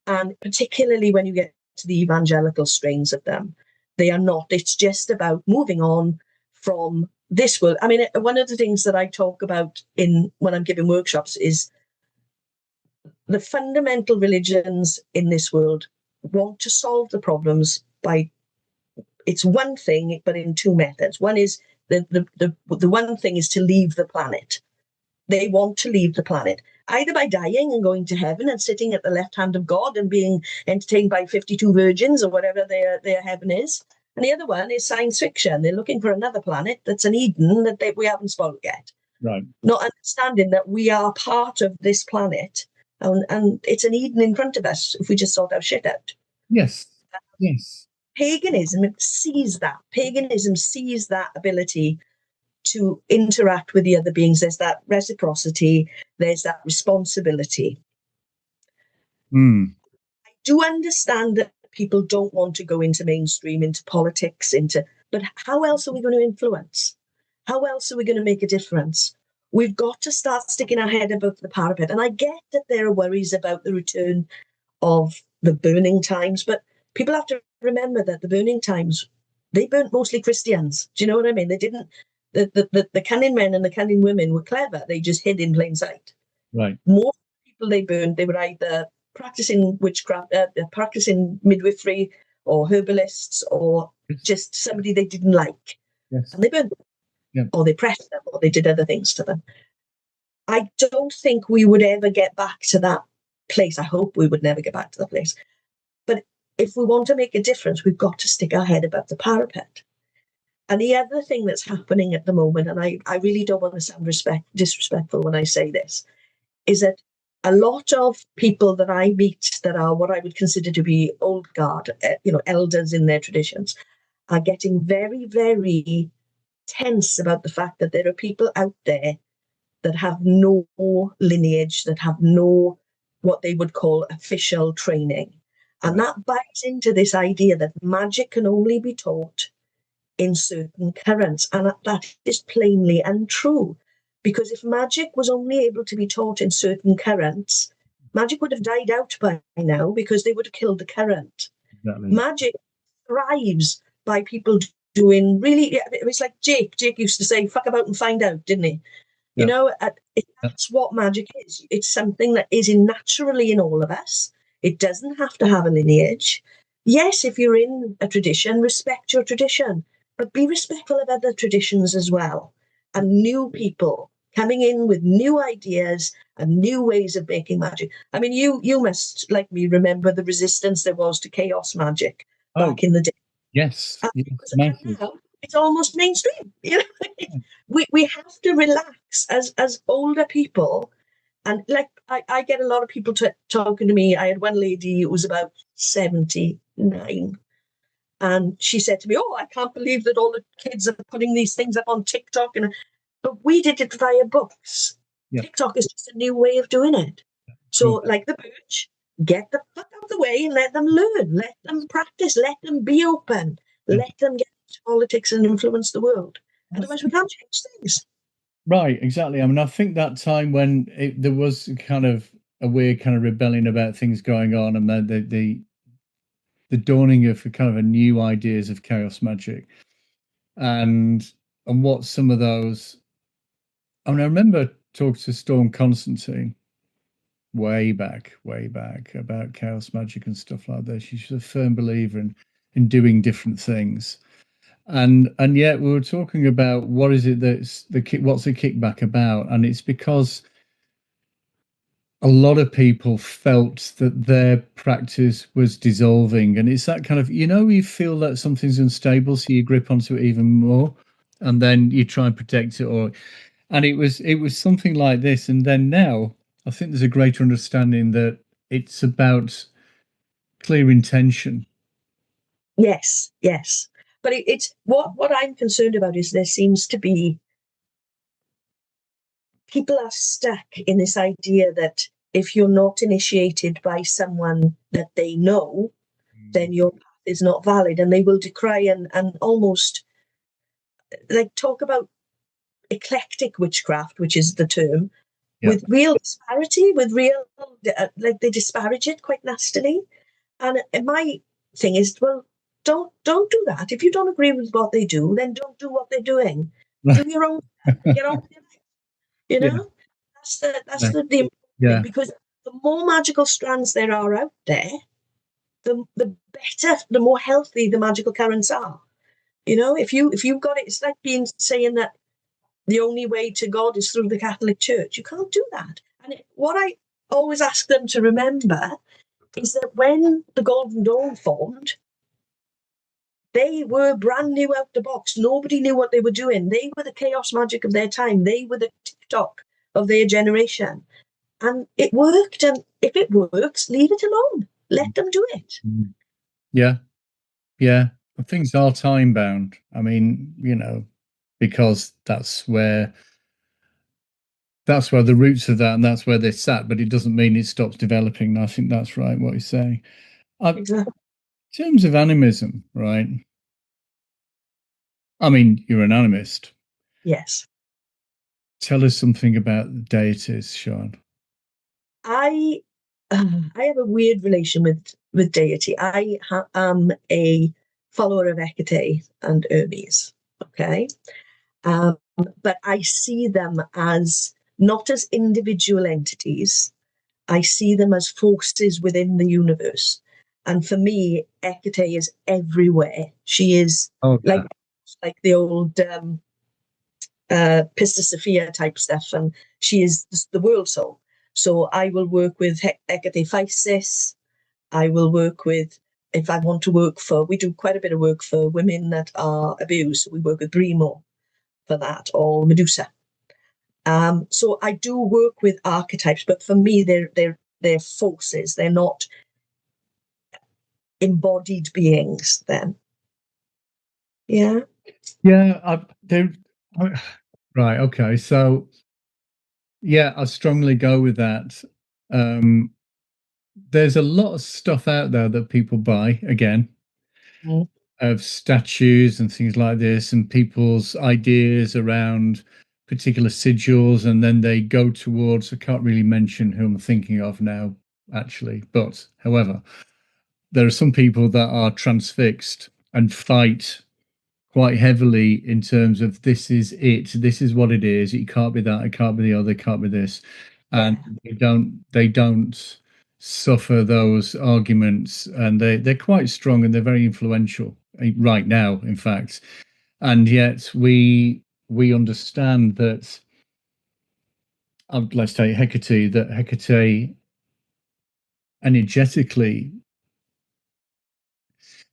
Speaker 2: And particularly when you get to the evangelical strains of them, they are not. It's just about moving on from this world. I mean, one of the things that I talk about when I'm giving workshops is the fundamental religions in this world want to solve the problems by, it's one thing, but in two methods. One is the one thing is to leave the planet. They want to leave the planet, either by dying and going to heaven and sitting at the left hand of God and being entertained by 52 virgins or whatever their heaven is. And the other one is science fiction. They're looking for another planet that's an Eden that we haven't spoiled yet.
Speaker 1: Right.
Speaker 2: Not understanding that we are part of this planet, and it's an Eden in front of us if we just sort our shit out.
Speaker 1: Yes. Yes.
Speaker 2: Paganism sees that. Paganism sees that ability to interact with the other beings. There's that reciprocity. There's that responsibility. I do understand that people don't want to go into mainstream, into politics, but how else are we going to influence? How else are we going to make a difference? We've got to start sticking our head above the parapet. And I get that there are worries about the return of the burning times, but people have to remember that the burning times, they burnt mostly Christians. Do you know what I mean? They didn't, the cunning men and the cunning women were clever. They just hid in plain sight.
Speaker 1: Right.
Speaker 2: More people they burned, they were either practicing witchcraft, practicing midwifery or herbalists, or just somebody they didn't like.
Speaker 1: Yes.
Speaker 2: And they burned them. Yeah. Or they pressed them, or they did other things to them. I don't think we would ever get back to that place. I hope we would never get back to that place. But if we want to make a difference, we've got to stick our head above the parapet. And the other thing that's happening at the moment, and I really don't want to sound disrespectful when I say this, is that a lot of people that I meet that are what I would consider to be old guard, elders in their traditions, are getting very, very tense about the fact that there are people out there that have no lineage, that have no what they would call official training. And that bites into this idea that magic can only be taught in certain currents. And that is plainly untrue. Because if magic was only able to be taught in certain currents, magic would have died out by now because they would have killed the current. Exactly. Magic thrives by people doing really, it's like Jake used to say, fuck about and find out, didn't he? Yeah. That's what magic is. It's something that is naturally in all of us. It doesn't have to have a lineage. Yes, if you're in a tradition, respect your tradition, but be respectful of other traditions as well. And new people coming in with new ideas and new ways of making magic. I mean, you must, like me, remember the resistance there was to chaos magic back in the day.
Speaker 1: Yes.
Speaker 2: Now, it's almost mainstream. We have to relax as older people. And like I get a lot of people talking to me. I had one lady who was about 79. And she said to me, "Oh, I can't believe that all the kids are putting these things up on TikTok." But we did it via books. Yep. TikTok is just a new way of doing it. So like the birch, get the fuck out of the way and let them learn. Let them practice. Let them be open. Let them get politics and influence the world. Otherwise, we can't change things.
Speaker 1: Right, exactly. I mean, I think that time when there was kind of a weird kind of rebellion about things going on, and then the dawning of kind of a new ideas of chaos magic, and what some of those. I mean, I remember talking to Storm Constantine way back about chaos magic and stuff like this. She's a firm believer in doing different things. And yet we were talking about what is it that's what's the kickback about, and it's because a lot of people felt that their practice was dissolving, and it's that kind of, you feel that something's unstable, so you grip onto it even more, and then you try and protect it. And it was something like this. And then now I think there's a greater understanding that it's about clear intention.
Speaker 2: Yes, yes. But it's what I'm concerned about is there seems to be people are stuck in this idea that if you're not initiated by someone that they know, then your path is not valid, and they will decry and almost like talk about eclectic witchcraft, which is the term, with real disparity, with real like they disparage it quite nastily. And my thing is, well, don't do that. If you don't agree with what they do, then don't do what they're doing. Do your own. Get on with it. That's the important thing, because the more magical strands there are out there, the better, the more healthy the magical currents are. If you've got it, it's like saying that the only way to God is through the Catholic Church. You can't do that. And what I always ask them to remember is that when the Golden Dawn formed, they were brand new out the box. Nobody knew what they were doing. They were the chaos magic of their time. They were the TikTok of their generation. And it worked. And if it works, leave it alone. Let them do it.
Speaker 1: Yeah. Yeah. Things are time bound. I mean, because that's where the roots of that, and that's where they're sat, but it doesn't mean it stops developing. I think that's right, what you're saying.
Speaker 2: Exactly.
Speaker 1: In terms of animism, right? I mean, you're an animist.
Speaker 2: Yes.
Speaker 1: Tell us something about the deities, Sian.
Speaker 2: I have a weird relation with deity. I am a follower of Hecate and Hermes. Okay. But I see them as not as individual entities. I see them as forces within the universe. And for me, Hecate is everywhere. She is like the old Pista Sophia type stuff, and she is the world soul. So I will work with Hecate Physis. I will work with, if I want to work we do quite a bit of work for women that are abused. We work with Brimo for that, or Medusa. So I do work with archetypes, but for me, they're forces. They're not embodied beings. Then, yeah,
Speaker 1: right. Okay, so yeah, I strongly go with that. There's a lot of stuff out there that people buy again. Of statues and things like this, and people's ideas around particular sigils, and then they go towards, I can't really mention who I'm thinking of now, actually, but however, there are some people that are transfixed and fight quite heavily in terms of this is what it is. It can't be that, it can't be the other, it can't be this. And they don't suffer those arguments, and they're quite strong, and they're very influential right now, in fact. And yet we understand that, let's say Hecate energetically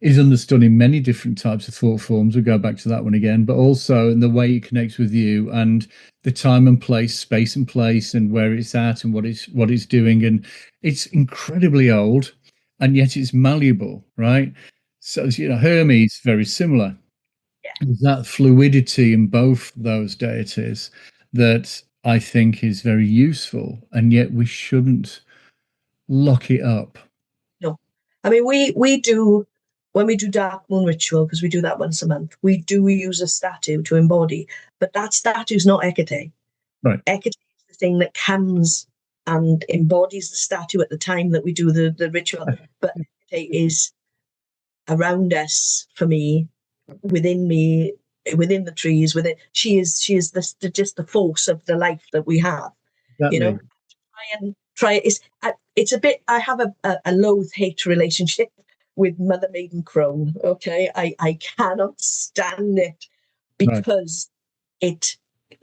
Speaker 1: is understood in many different types of thought forms. We'll go back to that one again, but also in the way it connects with you, and the time and place, space and place, and where it's at, and what it's doing. And it's incredibly old, and yet it's malleable, right? So, Hermes, very similar. There's that fluidity in both those deities that I think is very useful, and yet we shouldn't lock it up.
Speaker 2: No, I mean we do when we do dark moon ritual, because we do that once a month, we do use a statue to embody, but that statue is not Hecate.
Speaker 1: Right.
Speaker 2: Hecate is the thing that comes and embodies the statue at the time that we do the ritual. But Hecate is around us, for me, within the trees, within. She is just the force of the life that we have.
Speaker 1: Exactly.
Speaker 2: You know, try. It's a bit. I have a loathe-hate relationship with Mother Maiden Crone. Okay, I cannot stand it because it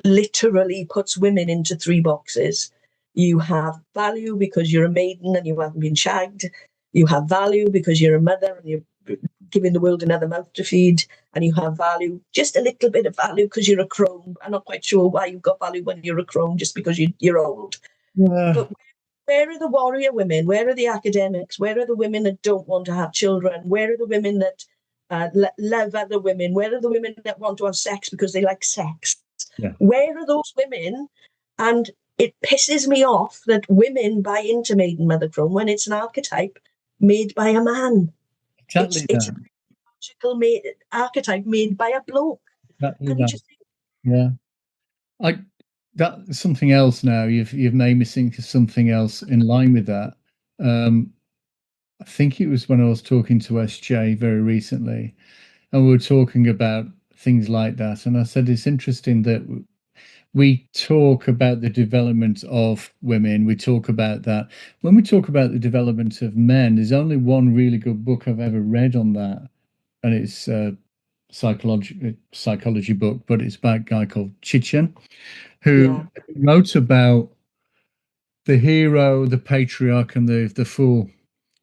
Speaker 2: literally puts women into 3 boxes. You have value because you're a maiden and you haven't been shagged. You have value because you're a mother and you're giving the world another mouth to feed. And you have value, just a little bit of value because you're a crone. I'm not quite sure why you've got value when you're a crone, just because you're old. But where are the warrior women? Where are the academics? Where are the women that don't want to have children? Where are the women that love other women? Where are the women that want to have sex because they like sex?
Speaker 1: Yeah.
Speaker 2: Where are those women? And it pisses me off that women buy into Maiden Mother Crone when it's an archetype made by a man.
Speaker 1: Exactly.
Speaker 2: It's a magical archetype made by a bloke.
Speaker 1: Exactly
Speaker 2: and
Speaker 1: that.
Speaker 2: you just think,
Speaker 1: yeah. That's something else now. You've made me think of something else in line with that. I think it was when I was talking to SJ very recently, and we were talking about things like that. And I said it's interesting that we talk about the development of women. We talk about that. When we talk about the development of men, there's only one really good book I've ever read on that, and it's a psychology book, but it's by a guy called Chichen, who wrote about the hero, the patriarch, and the fool,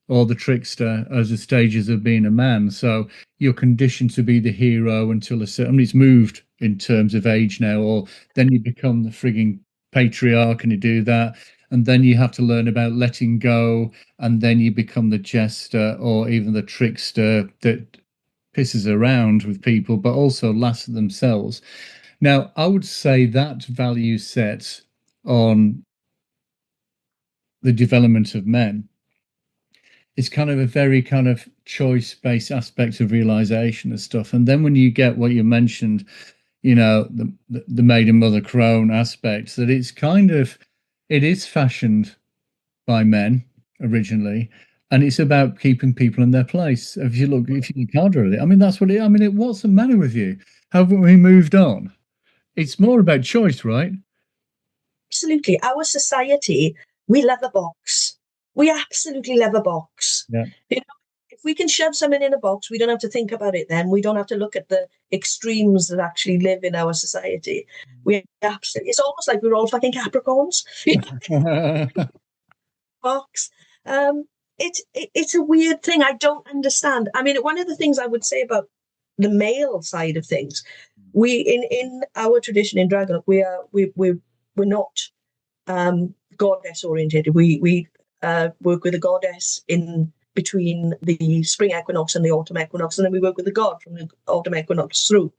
Speaker 1: or the trickster, as the stages of being a man. So you're conditioned to be the hero until a certain. I mean, it's moved in terms of age now, or then you become the frigging patriarch and you do that, and then you have to learn about letting go, and then you become the jester or even the trickster that pisses around with people, but also laughs at themselves. Now, I would say that value set on the development of men is kind of a very kind of choice-based aspect of realization and stuff. And then when you get what you mentioned, the maiden mother crone aspects, that it is fashioned by men originally, and it's about keeping people in their place. If you look harder at it, I mean, that's what's the matter with you? Haven't we moved on? It's more about choice, right?
Speaker 2: Absolutely. Our society, we love a box. We absolutely love a box.
Speaker 1: Yeah.
Speaker 2: If we can shove something in a box, we don't have to think about it then. We don't have to look at the extremes that actually live in our society. It's almost like we're all fucking Capricorns. Box. It's a weird thing. I don't understand. I mean, one of the things I would say about the male side of things, we in our tradition in DragonOak, we're not goddess oriented. We work with a goddess in between the spring equinox and the autumn equinox, and then we work with the god from the autumn equinox through.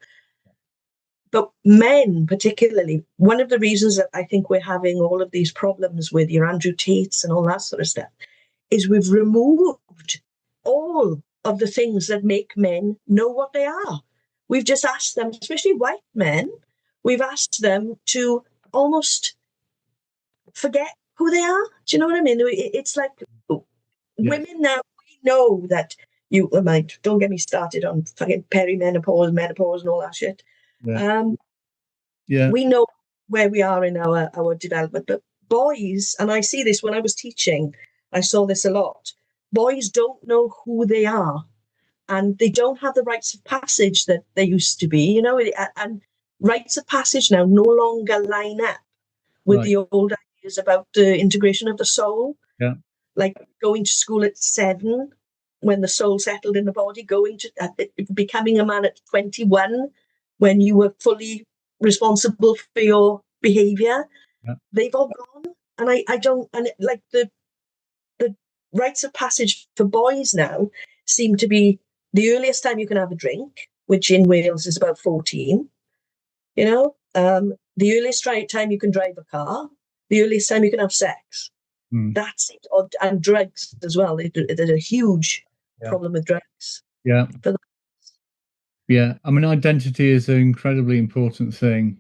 Speaker 2: But men, particularly, one of the reasons that I think we're having all of these problems with your Andrew Tates and all that sort of stuff is we've removed all of the things that make men know what they are. We've just asked them, especially white men, we've asked them to almost forget who they are. Do you know what I mean? It's like women now, we know that don't get me started on fucking perimenopause, menopause and all that shit. We know where we are in our development, but boys, and I see this when I was teaching, I saw this a lot. Boys don't know who they are, and they don't have the rites of passage that they used to be, and rites of passage now no longer line up with the old ideas about the integration of the soul.
Speaker 1: Yeah.
Speaker 2: Like going to school at 7 when the soul settled in the body, becoming a man at 21 when you were fully responsible for your behavior.
Speaker 1: Yeah.
Speaker 2: They've all gone, and I don't, and the rites of passage for boys now seem to be the earliest time you can have a drink, which in Wales is about 14. The earliest time you can drive a car, the earliest time you can have sex. That's it. And drugs as well. There's a huge problem with drugs.
Speaker 1: Yeah.
Speaker 2: For the,
Speaker 1: Yeah. I mean, identity is an incredibly important thing.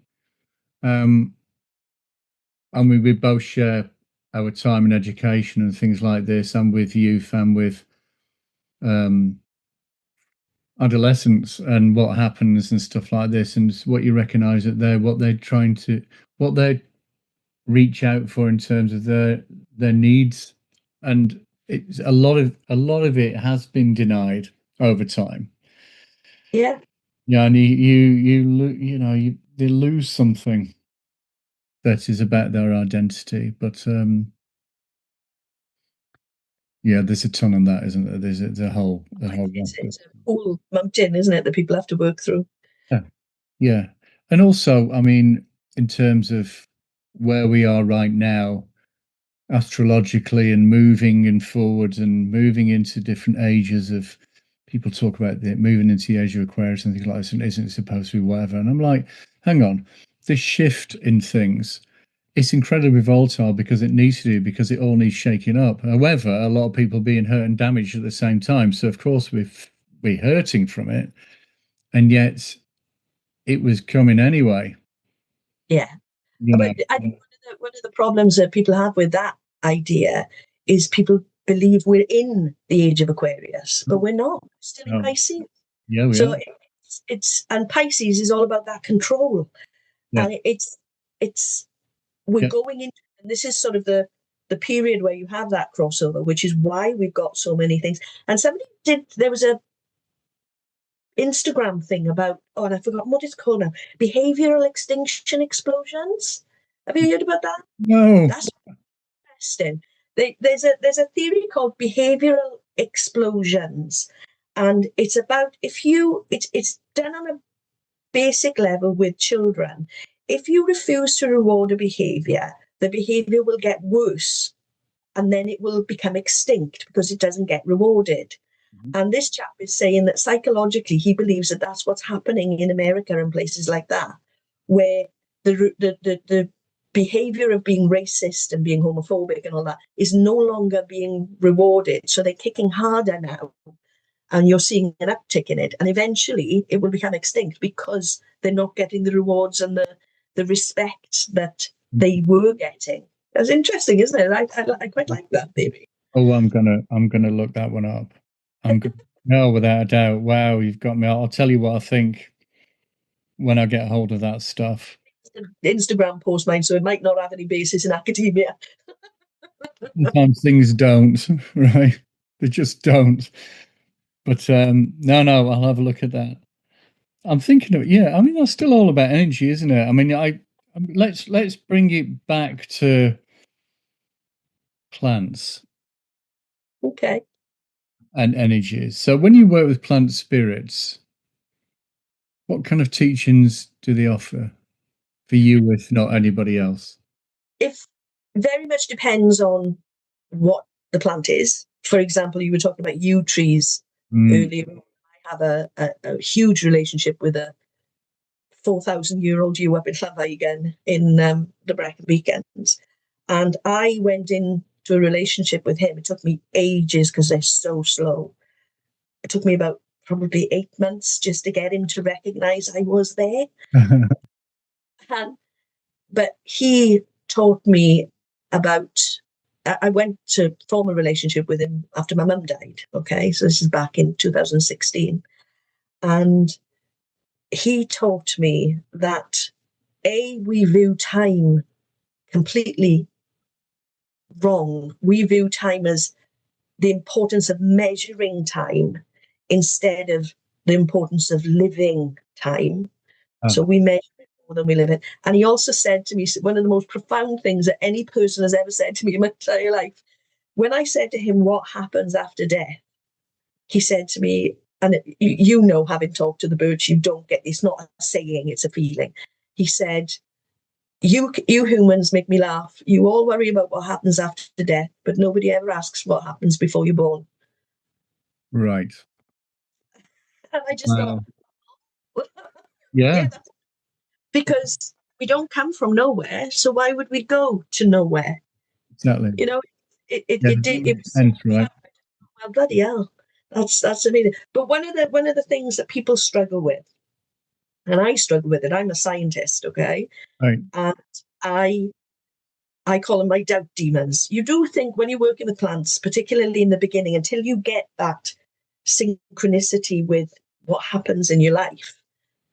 Speaker 1: I mean, we both share our time in education and things like this, and with youth and with um, adolescents and what happens and stuff like this, and what you recognize that what they're trying to, what they reach out for in terms of their needs, and it's a lot of it has been denied over time.
Speaker 2: yeah.
Speaker 1: Yeah, and you know they lose something that is about their identity, but yeah, there's a ton on that, isn't there? There's a whole
Speaker 2: It's a whole mountain, isn't it, that people have to work through.
Speaker 1: yeah, yeah, and also, I mean, in terms of where we are right now, astrologically, and moving and forwards and moving into different ages of people talk about moving into the age of Aquarius and things like this, and isn't it supposed to be whatever? And I'm like, hang on, this shift in things, it's incredibly volatile because it needs to do, because it all needs shaking up. However, a lot of people being hurt and damaged at the same time. So of course we're hurting from it, and yet it was coming anyway.
Speaker 2: Yeah.
Speaker 1: You know,
Speaker 2: But I think one of the problems that people have with that idea is people believe we're in the age of Aquarius, but we're not. We're still in
Speaker 1: oh,
Speaker 2: Pisces.
Speaker 1: yeah, we
Speaker 2: So
Speaker 1: are.
Speaker 2: it's and Pisces is all about that control,
Speaker 1: Yeah,
Speaker 2: and it's we're
Speaker 1: yeah.
Speaker 2: going into, and this is sort of the period where you have that crossover, which is why we've got so many things. And there was a Instagram thing about, oh, and I've forgotten what it's called now, behavioral extinction explosions. Have you heard about that?
Speaker 1: No.
Speaker 2: That's interesting. There's a theory called behavioral explosions, and it's about, if you it's done on a basic level with children. If you refuse to reward a behavior, the behavior will get worse, and then it will become extinct because it doesn't get rewarded. And this chap is saying that psychologically, he believes that that's what's happening in America and places like that, where the behavior of being racist and being homophobic and all that is no longer being rewarded. So they're kicking harder now, and you're seeing an uptick in it. And eventually, it will become extinct because they're not getting the rewards and the respect that they were getting. That's interesting, isn't it? I quite like that theory.
Speaker 1: Oh, I'm gonna look that one up. No, without a doubt. Wow, you've got me. I'll tell you what I think when I get hold of that stuff.
Speaker 2: Instagram post mine, so it might not have any basis in academia.
Speaker 1: Sometimes things don't, right? They just don't. But no, I'll have a look at that. I'm thinking of, yeah. I mean, that's still all about energy, isn't it? I mean, let's bring it back to plants
Speaker 2: Okay.
Speaker 1: and energies. So when you work with plant spirits, what kind of teachings do they offer for you, if not anybody else?
Speaker 2: If very much depends on what the plant is. For example, you were talking about yew trees earlier. I have a huge relationship with a 4,000-year-old yew up in Llanfaglan in the Brecon Beacons. And I went into a relationship with him. It took me ages because they're so slow. It took me about probably 8 months just to get him to recognize I was there. And, but he taught me about, I went to form a relationship with him after my mum died. Okay. So this is back in 2016. And he taught me that we view time completely wrong. We view time as the importance of measuring time instead of the importance of living time. So we measure it more than we live it. And he also said to me, one of the most profound things that any person has ever said to me in my entire life, when I said to him, what happens after death? He said to me, and you know, having talked to the birds, you don't get, it's not a saying, it's a feeling. He said, you humans make me laugh. You all worry about what happens after death, but nobody ever asks what happens before you're born.
Speaker 1: Right.
Speaker 2: And I just thought,
Speaker 1: Yeah,
Speaker 2: yeah, that's because we don't come from nowhere. So why would we go to nowhere?
Speaker 1: exactly.
Speaker 2: You know,
Speaker 1: Yeah,
Speaker 2: it was so
Speaker 1: hence, right.
Speaker 2: profound. Well, bloody hell. That's amazing. But one of the things that people struggle with, and I struggle with it. I'm a scientist, okay,
Speaker 1: Right.
Speaker 2: and I call them my doubt demons. You do think when you're working with plants, particularly in the beginning, until you get that synchronicity with what happens in your life,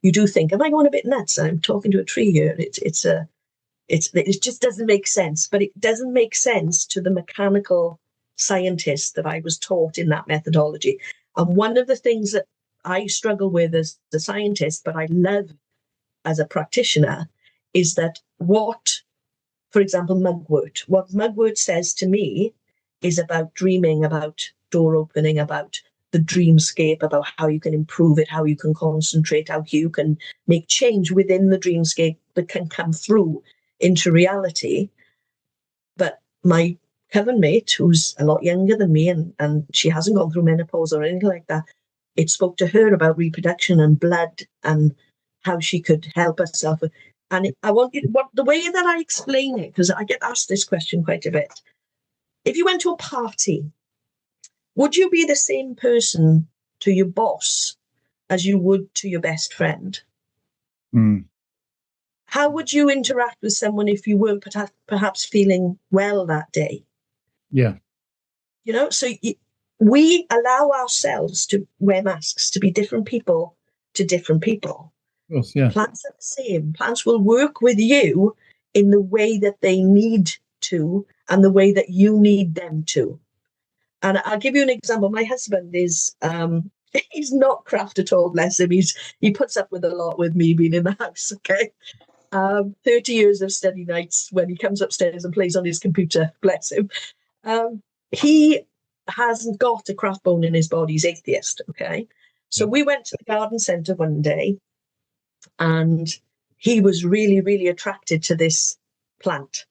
Speaker 2: you do think, am I going a bit nuts? I'm talking to a tree here. It just doesn't make sense. But it doesn't make sense to the mechanical scientist that I was taught in that methodology. And one of the things that I struggle with as a scientist, but I love as a practitioner, is that for example, mugwort. What mugwort says to me is about dreaming, about door opening, about the dreamscape, about how you can improve it, how you can concentrate, how you can make change within the dreamscape that can come through into reality. But my coven mate, who's a lot younger than me, and she hasn't gone through menopause or anything like that, it spoke to her about reproduction and blood and how she could help herself. And the way that I explain it, because I get asked this question quite a bit. If you went to a party, would you be the same person to your boss as you would to your best friend?
Speaker 1: Mm.
Speaker 2: How would you interact with someone if you weren't perhaps feeling well that day?
Speaker 1: Yeah.
Speaker 2: So we allow ourselves to wear masks to be different people to different people.
Speaker 1: Of course, yeah.
Speaker 2: Plants are the same. Plants will work with you in the way that they need to and the way that you need them to. And I'll give you an example. My husband is, he's not craft at all, bless him. He puts up with a lot with me being in the house, okay? 30 years of study nights when he comes upstairs and plays on his computer, bless him. He hasn't got a craft bone in his body. He's atheist, okay? So we went to the garden centre one day, and he was really, really attracted to this plant.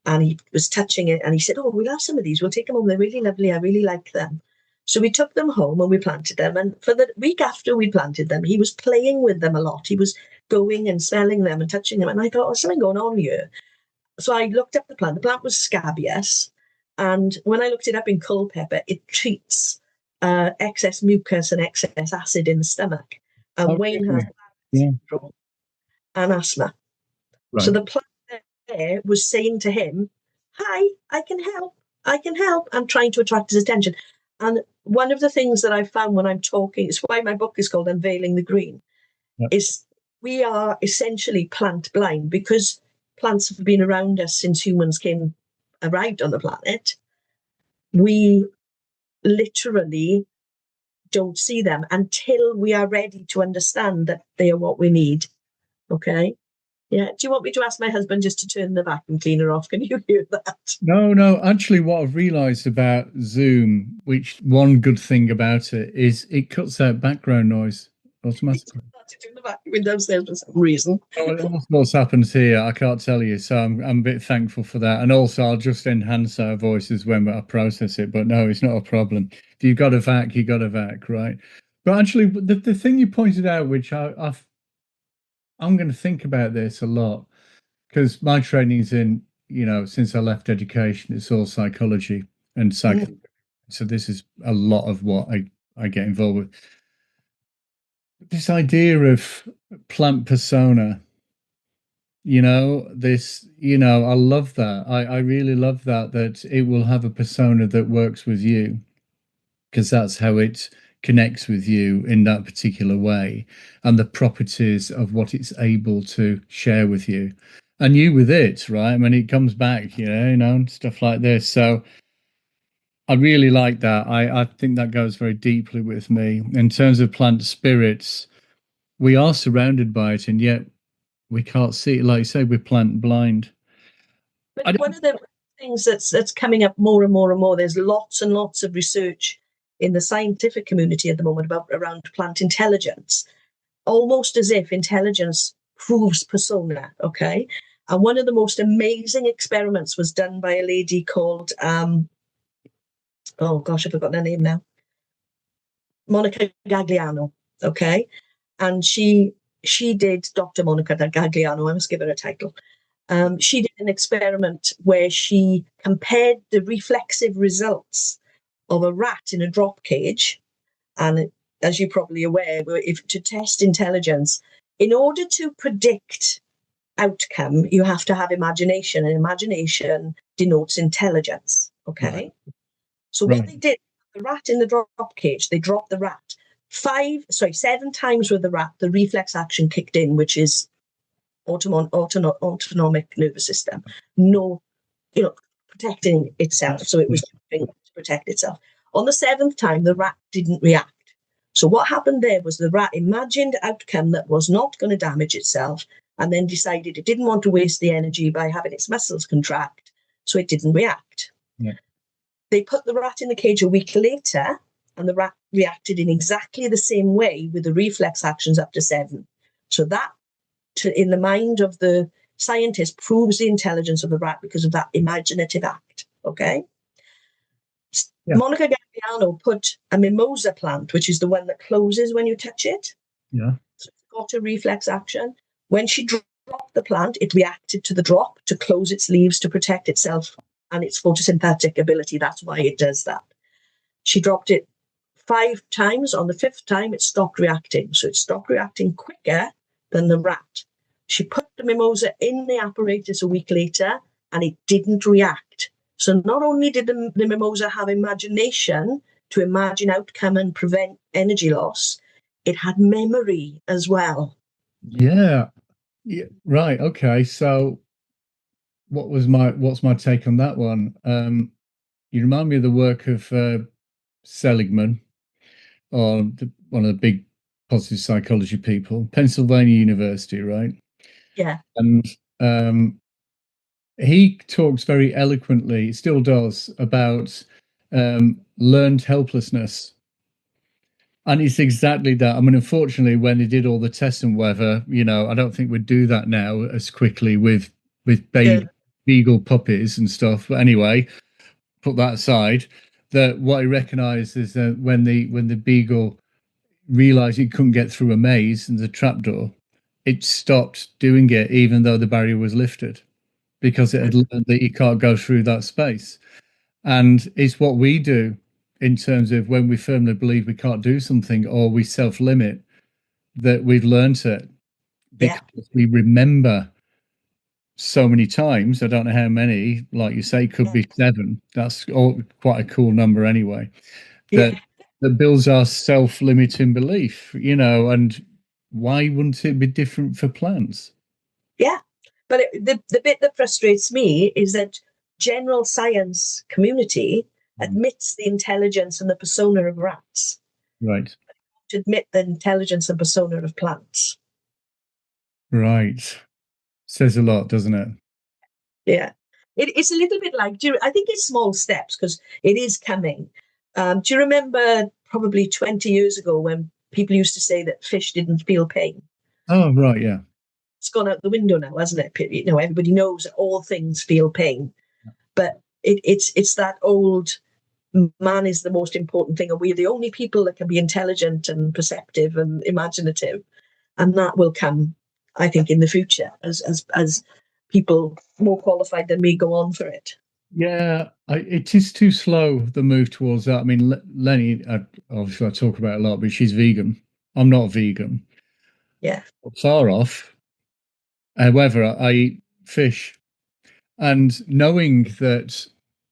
Speaker 2: And he was touching it, and he said, oh, we'll have some of these. We'll take them home. They're really lovely. I really like them. So we took them home and we planted them. And for the week after we planted them, he was playing with them a lot. He was going and smelling them and touching them. And I thought, oh, something going on here. So I looked up the plant. The plant was scabious. And when I looked it up in Culpeper, it treats excess mucus and excess acid in the stomach. And Wayne has syndrome and asthma. Right. So the plant there was saying to him, hi, I can help. I'm trying to attract his attention. And one of the things that I found when I'm talking, it's why my book is called Unveiling the Green, is we are essentially plant blind because plants have been around us since humans arrived on the planet. We literally don't see them until we are ready to understand that they are what we need. Okay? Yeah. Do you want me to ask my husband just to turn the vacuum cleaner off? Can you hear that?
Speaker 1: No. Actually, what I've realised about Zoom, which one good thing about it is it cuts out background noise automatically.
Speaker 2: To turn the vacuum downstairs for some reason.
Speaker 1: What's happened here, I can't tell you. So I'm a bit thankful for that. And also, I'll just enhance our voices when I process it. But no, it's not a problem. If you've got a vac, you got a vac, right? But actually, the thing you pointed out, which I'm going to think about this a lot, because my training's in, since I left education, it's all psychology and psych. So this is a lot of what I get involved with. This idea of plant persona, I love that. I really love that it will have a persona that works with you, because that's how it connects with you in that particular way, and the properties of what it's able to share with you and you with it, right? I mean, it comes back, stuff like this. So I really like that. I think that goes very deeply with me. In terms of plant spirits, we are surrounded by it, and yet we can't see it. Like you say, we're plant blind.
Speaker 2: But one of the things that's coming up more and more and more, there's lots and lots of research in the scientific community at the moment around plant intelligence, almost as if intelligence proves persona, okay? And one of the most amazing experiments was done by a lady called, oh gosh, I've forgotten her name now, Monica Gagliano, okay? And she did, Dr. Monica Gagliano, I must give her a title. She did an experiment where she compared the reflexive results of a rat in a drop cage And as you're probably aware, if to test intelligence, in order to predict outcome, you have to have imagination, and imagination denotes intelligence. Okay.
Speaker 1: Right.
Speaker 2: So what they did, the rat in the drop cage, they dropped the rat 7 times with the rat, the reflex action kicked in, which is autonomic nervous system. No, protecting itself. So it was trying to protect itself. On the 7th time, the rat didn't react. So what happened there was the rat imagined outcome that was not going to damage itself, and then decided it didn't want to waste the energy by having its muscles contract, so it didn't react.
Speaker 1: Yeah.
Speaker 2: They put the rat in the cage a week later, and the rat reacted in exactly the same way with the reflex actions up to 7. So that, in the mind of the scientist, proves the intelligence of the rat because of that imaginative act. Okay. Yeah. Monica Gagliano put a mimosa plant, which is the one that closes when you touch it.
Speaker 1: Yeah.
Speaker 2: So it's got a reflex action. When she dropped the plant, it reacted to the drop to close its leaves to protect itself and its photosynthetic ability. That's why it does that. She dropped it 5 times. On the 5th time, it stopped reacting. So it stopped reacting quicker than the rat. She put the mimosa in the apparatus a week later, and it didn't react. So not only did the mimosa have imagination to imagine outcome and prevent energy loss, it had memory as well.
Speaker 1: Yeah. Right. Okay. So what's my take on that one? You remind me of the work of Seligman, or one of the big positive psychology people, Pennsylvania University, right?
Speaker 2: Yeah.
Speaker 1: And he talks very eloquently, still does, about learned helplessness. And it's exactly that. I mean, unfortunately, when they did all the tests and whatever, I don't think we'd do that now as quickly with beagle puppies and stuff. But anyway, put that aside. That what he recognised is that when the beagle realised it couldn't get through a maze and the trapdoor, it stopped doing it, even though the barrier was lifted, because it had learned that you can't go through that space. And it's what we do in terms of when we firmly believe we can't do something or we self-limit, that we've learned it because we remember so many times. I don't know how many, like you say, could be 7. That's quite a cool number anyway. That builds our self-limiting belief, and why wouldn't it be different for plants?
Speaker 2: Yeah, but the bit that frustrates me is that general science community admits the intelligence and the persona of rats.
Speaker 1: Right.
Speaker 2: To admit the intelligence and persona of plants.
Speaker 1: Right. Says a lot, doesn't it?
Speaker 2: Yeah. It's a little bit like, I think it's small steps because it is coming. Do you remember probably 20 years ago when people used to say that fish didn't feel pain?
Speaker 1: Oh, right, yeah.
Speaker 2: It's gone out the window now, hasn't it? Everybody knows that all things feel pain. But it's that old man is the most important thing, and we're the only people that can be intelligent and perceptive and imaginative, and that will come, I think, in the future as people more qualified than me go on for it.
Speaker 1: Yeah, it is too slow, the move towards that. I mean, Lenny, obviously I talk about it a lot, but she's vegan. I'm not vegan.
Speaker 2: Yeah.
Speaker 1: Far off. However, I eat fish. And knowing that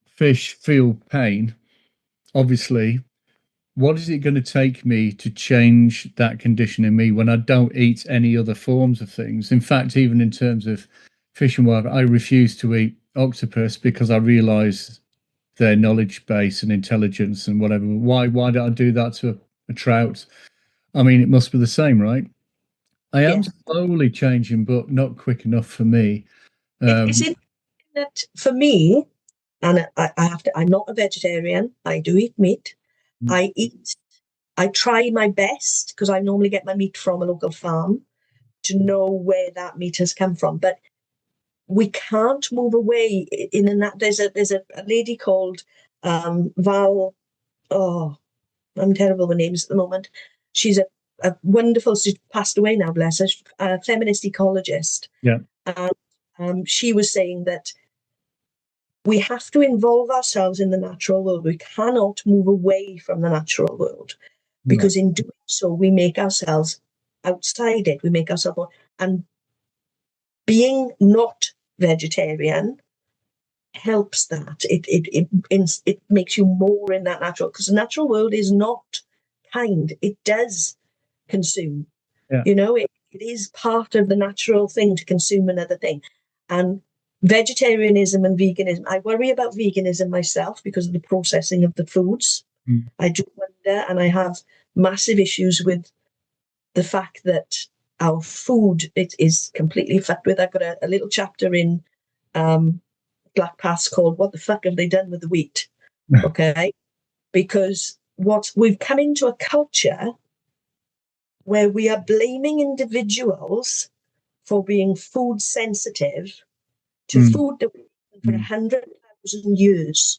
Speaker 1: fish feel pain, obviously, what is it going to take me to change that condition in me when I don't eat any other forms of things? In fact, even in terms of fish and wildlife, I refuse to eat octopus because I realise their knowledge base and intelligence and whatever. Why did I do that to a trout? I mean, it must be the same, right? I am slowly changing, but not quick enough for me.
Speaker 2: Is it that for me, and I'm not a vegetarian, I do eat meat. I try my best, because I normally get my meat from a local farm, to know where that meat has come from. But we can't move away there's a lady called Val. Oh, I'm terrible with names at the moment. She's a wonderful, she's passed away now, bless her, a feminist ecologist.
Speaker 1: Yeah.
Speaker 2: And she was saying that we have to involve ourselves in the natural world. We cannot move away from the natural world. because in doing so, we make ourselves outside it. We make ourselves more, and being not vegetarian helps that. It makes you more in that natural, because the natural world is not kind. It does consume.
Speaker 1: Yeah.
Speaker 2: You know, it is part of the natural thing to consume another thing. And vegetarianism and veganism, I worry about veganism myself because of the processing of the foods. I do wonder, and I have massive issues with the fact that our food, it is completely fucked with. I've got a little chapter in Black Paths called "What the fuck have they done with the wheat?" Okay, because what we've come into a culture where we are blaming individuals for being food sensitive to food that we've eaten for 100,000 years.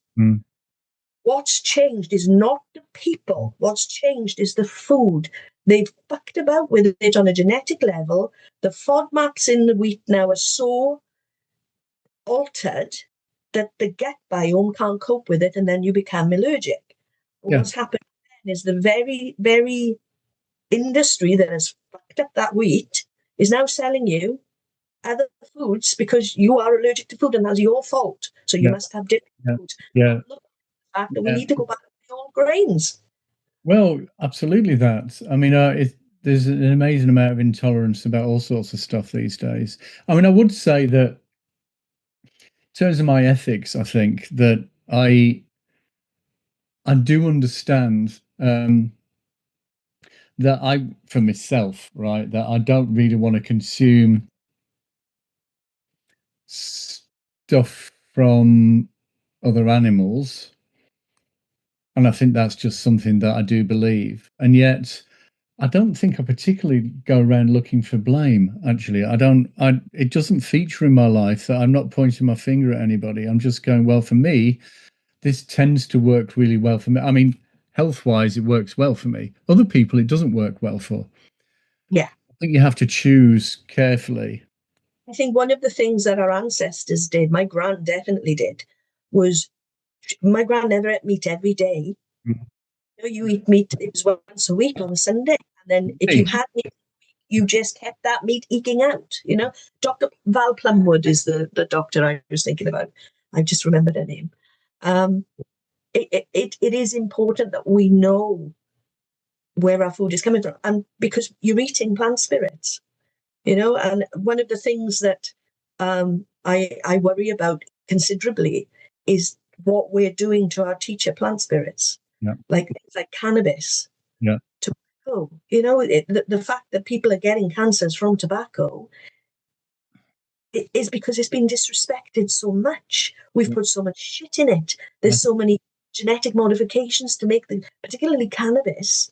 Speaker 2: What's changed is not the people. What's changed is the food. They've fucked about with it on a genetic level. The FODMAPs in the wheat now are so altered that the gut biome can't cope with it, and then you become allergic. What's happened then is the very, very industry that has fucked up that wheat is now selling you other foods because you are allergic to food, and that's your fault. So you must have different foods. Look at the fact that we need to go back to the old grains.
Speaker 1: Well, absolutely that. I mean, there's an amazing amount of intolerance about all sorts of stuff these days. I mean, I would say that in terms of my ethics, I think that I do understand that for myself, right, that I don't really want to consume stuff from other animals. And I think that's just something that I do believe. And yet I don't think I particularly go around looking for blame, actually. It doesn't feature in my life that I'm not pointing my finger at anybody. I'm just going, well, for me, this tends to work really well for me. I mean, health-wise, it works well for me. Other people, it doesn't work well for.
Speaker 2: Yeah.
Speaker 1: I think you have to choose carefully.
Speaker 2: I think one of the things that our ancestors did, my gran definitely did, was my gran never ate meat every day. You eat meat, it was once a week on a Sunday. And then if you had meat, you just kept that meat eking out. Dr. Val Plumwood is the doctor I was thinking about. I just remembered her name. It is important that we know where our food is coming from, and because you're eating plant spirits, and one of the things that I worry about considerably is what we're doing to our teacher plant spirits, like things like cannabis, tobacco. The fact that people are getting cancers from tobacco is because it's been disrespected so much. We've put so much shit in it. There's so many genetic modifications to make them, particularly cannabis.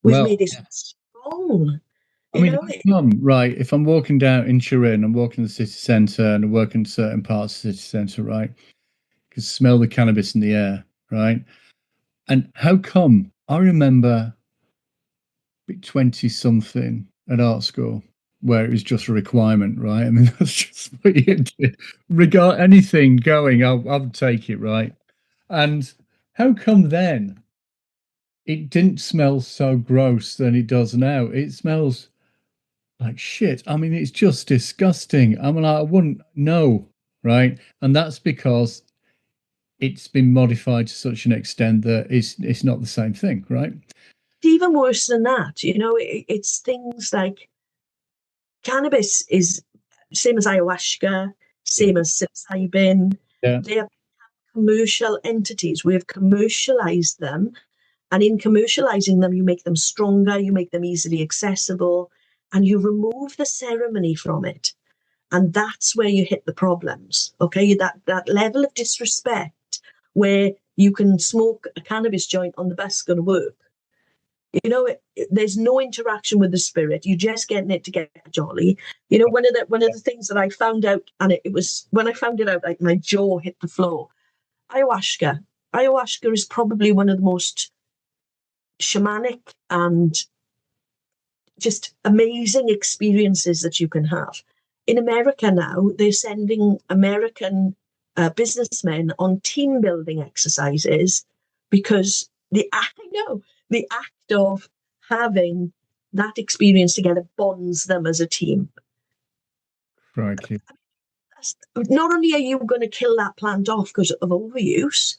Speaker 2: We've made it strong.
Speaker 1: I mean, right, if I'm walking down in Turin, I'm walking the city centre and I work in certain parts of the city centre, right? You can smell the cannabis in the air, right? And how come? I remember 20-something at art school where it was just a requirement, right? I mean, that's just what you do. Regard anything going, I'll take it, right? And how come then it didn't smell so gross than it does now? It smells like shit. I mean, it's just disgusting. I mean, I wouldn't know, right? And that's because it's been modified to such an extent that it's not the same thing, right?
Speaker 2: It's even worse than that. It's things like cannabis is same as ayahuasca, same as psilocybin. They are commercial entities. We have commercialized them, and in commercializing them, you make them stronger, you make them easily accessible, and you remove the ceremony from it. And that's where you hit the problems. Okay, that level of disrespect where you can smoke a cannabis joint on the bus going to work. There's no interaction with the spirit. You're just getting it to get jolly. One of the things that I found out, and it was when I found it out, like my jaw hit the floor. Ayahuasca. Ayahuasca is probably one of the most shamanic and just amazing experiences that you can have. In America now, they're sending American businessmen on team building exercises because the act of having that experience together bonds them as a team.
Speaker 1: Crikey.
Speaker 2: Not only are you going to kill that plant off because of overuse,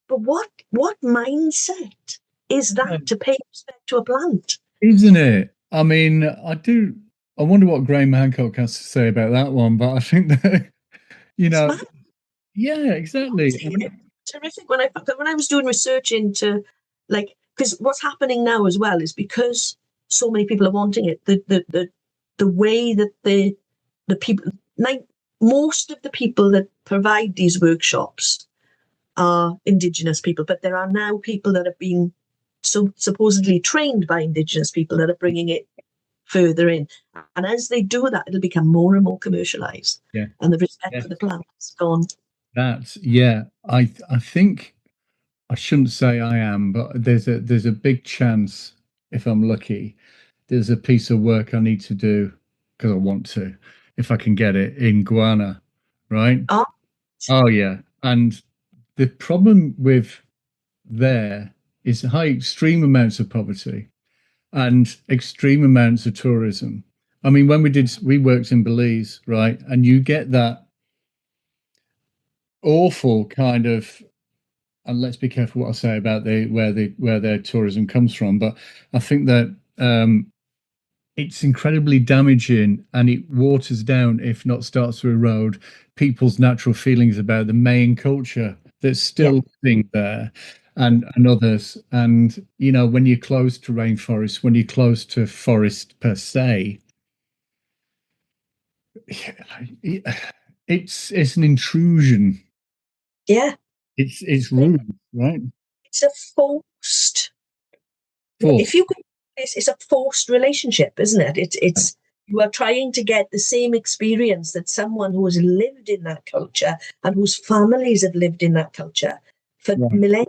Speaker 2: but what mindset is that to pay respect to a plant?
Speaker 1: Isn't it? I mean, I wonder what Graham Hancock has to say about that one, but I think that, yeah, exactly.
Speaker 2: Terrific. When I was doing research into, like, because what's happening now as well is because so many people are wanting it, the way that the people, like most of the people that provide these workshops are Indigenous people, but there are now people that have been supposedly trained by Indigenous people that are bringing it further in. And as they do that, it'll become more and more commercialized.
Speaker 1: Yeah.
Speaker 2: And the respect for the plant has gone.
Speaker 1: I think I shouldn't say I am, but there's a big chance, if I'm lucky, there's a piece of work I need to do because I want to, if I can get it, in Guyana, right? Oh yeah. And the problem with there is extreme amounts of poverty and extreme amounts of tourism. I mean, when we worked in Belize, right? And you get that awful kind of, and let's be careful what I say about where their tourism comes from, but I think that it's incredibly damaging and it waters down, if not starts to erode, people's natural feelings about the Mayan culture that's still living there and others. And, when you're close to rainforest, when you're close to forest per se, it's an intrusion.
Speaker 2: Yeah.
Speaker 1: It's rude, right?
Speaker 2: It's a forced. If you could, it's a forced relationship, isn't it? It's you are trying to get the same experience that someone who has lived in that culture and whose families have lived in that culture for millennia.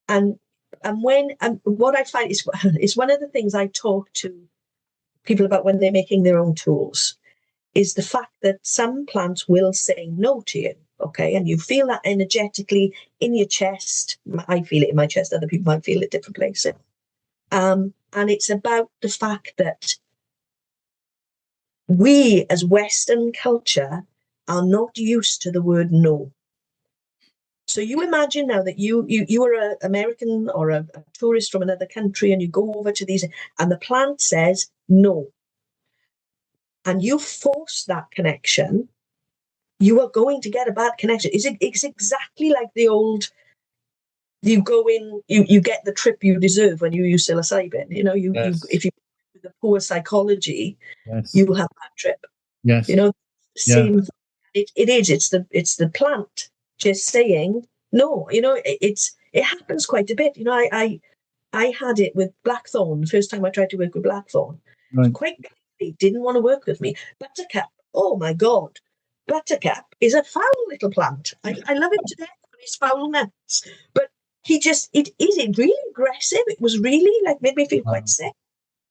Speaker 2: And what I find is one of the things I talk to people about when they're making their own tools is the fact that some plants will say no to you. Okay, and you feel that energetically in your chest. I feel it in my chest. Other people might feel it different places. And it's about the fact that we, as Western culture, are not used to the word no. So you imagine now that you are an American or a tourist from another country, and you go over to these, and the plant says no, and you force that connection. You are going to get a bad connection. It's exactly like the old. You go in, you get the trip you deserve when you use psilocybin. If you with the poor psychology, you will have that trip.
Speaker 1: Yes.
Speaker 2: Same. It is. It's the plant just saying no. It happens quite a bit. I had it with blackthorn. The first time I tried to work with blackthorn, quite clearly didn't want to work with me. Buttercup. Oh my God. Buttercup is a foul little plant. I love him to death for his foulness. But it really aggressive. It was really made me feel quite sick.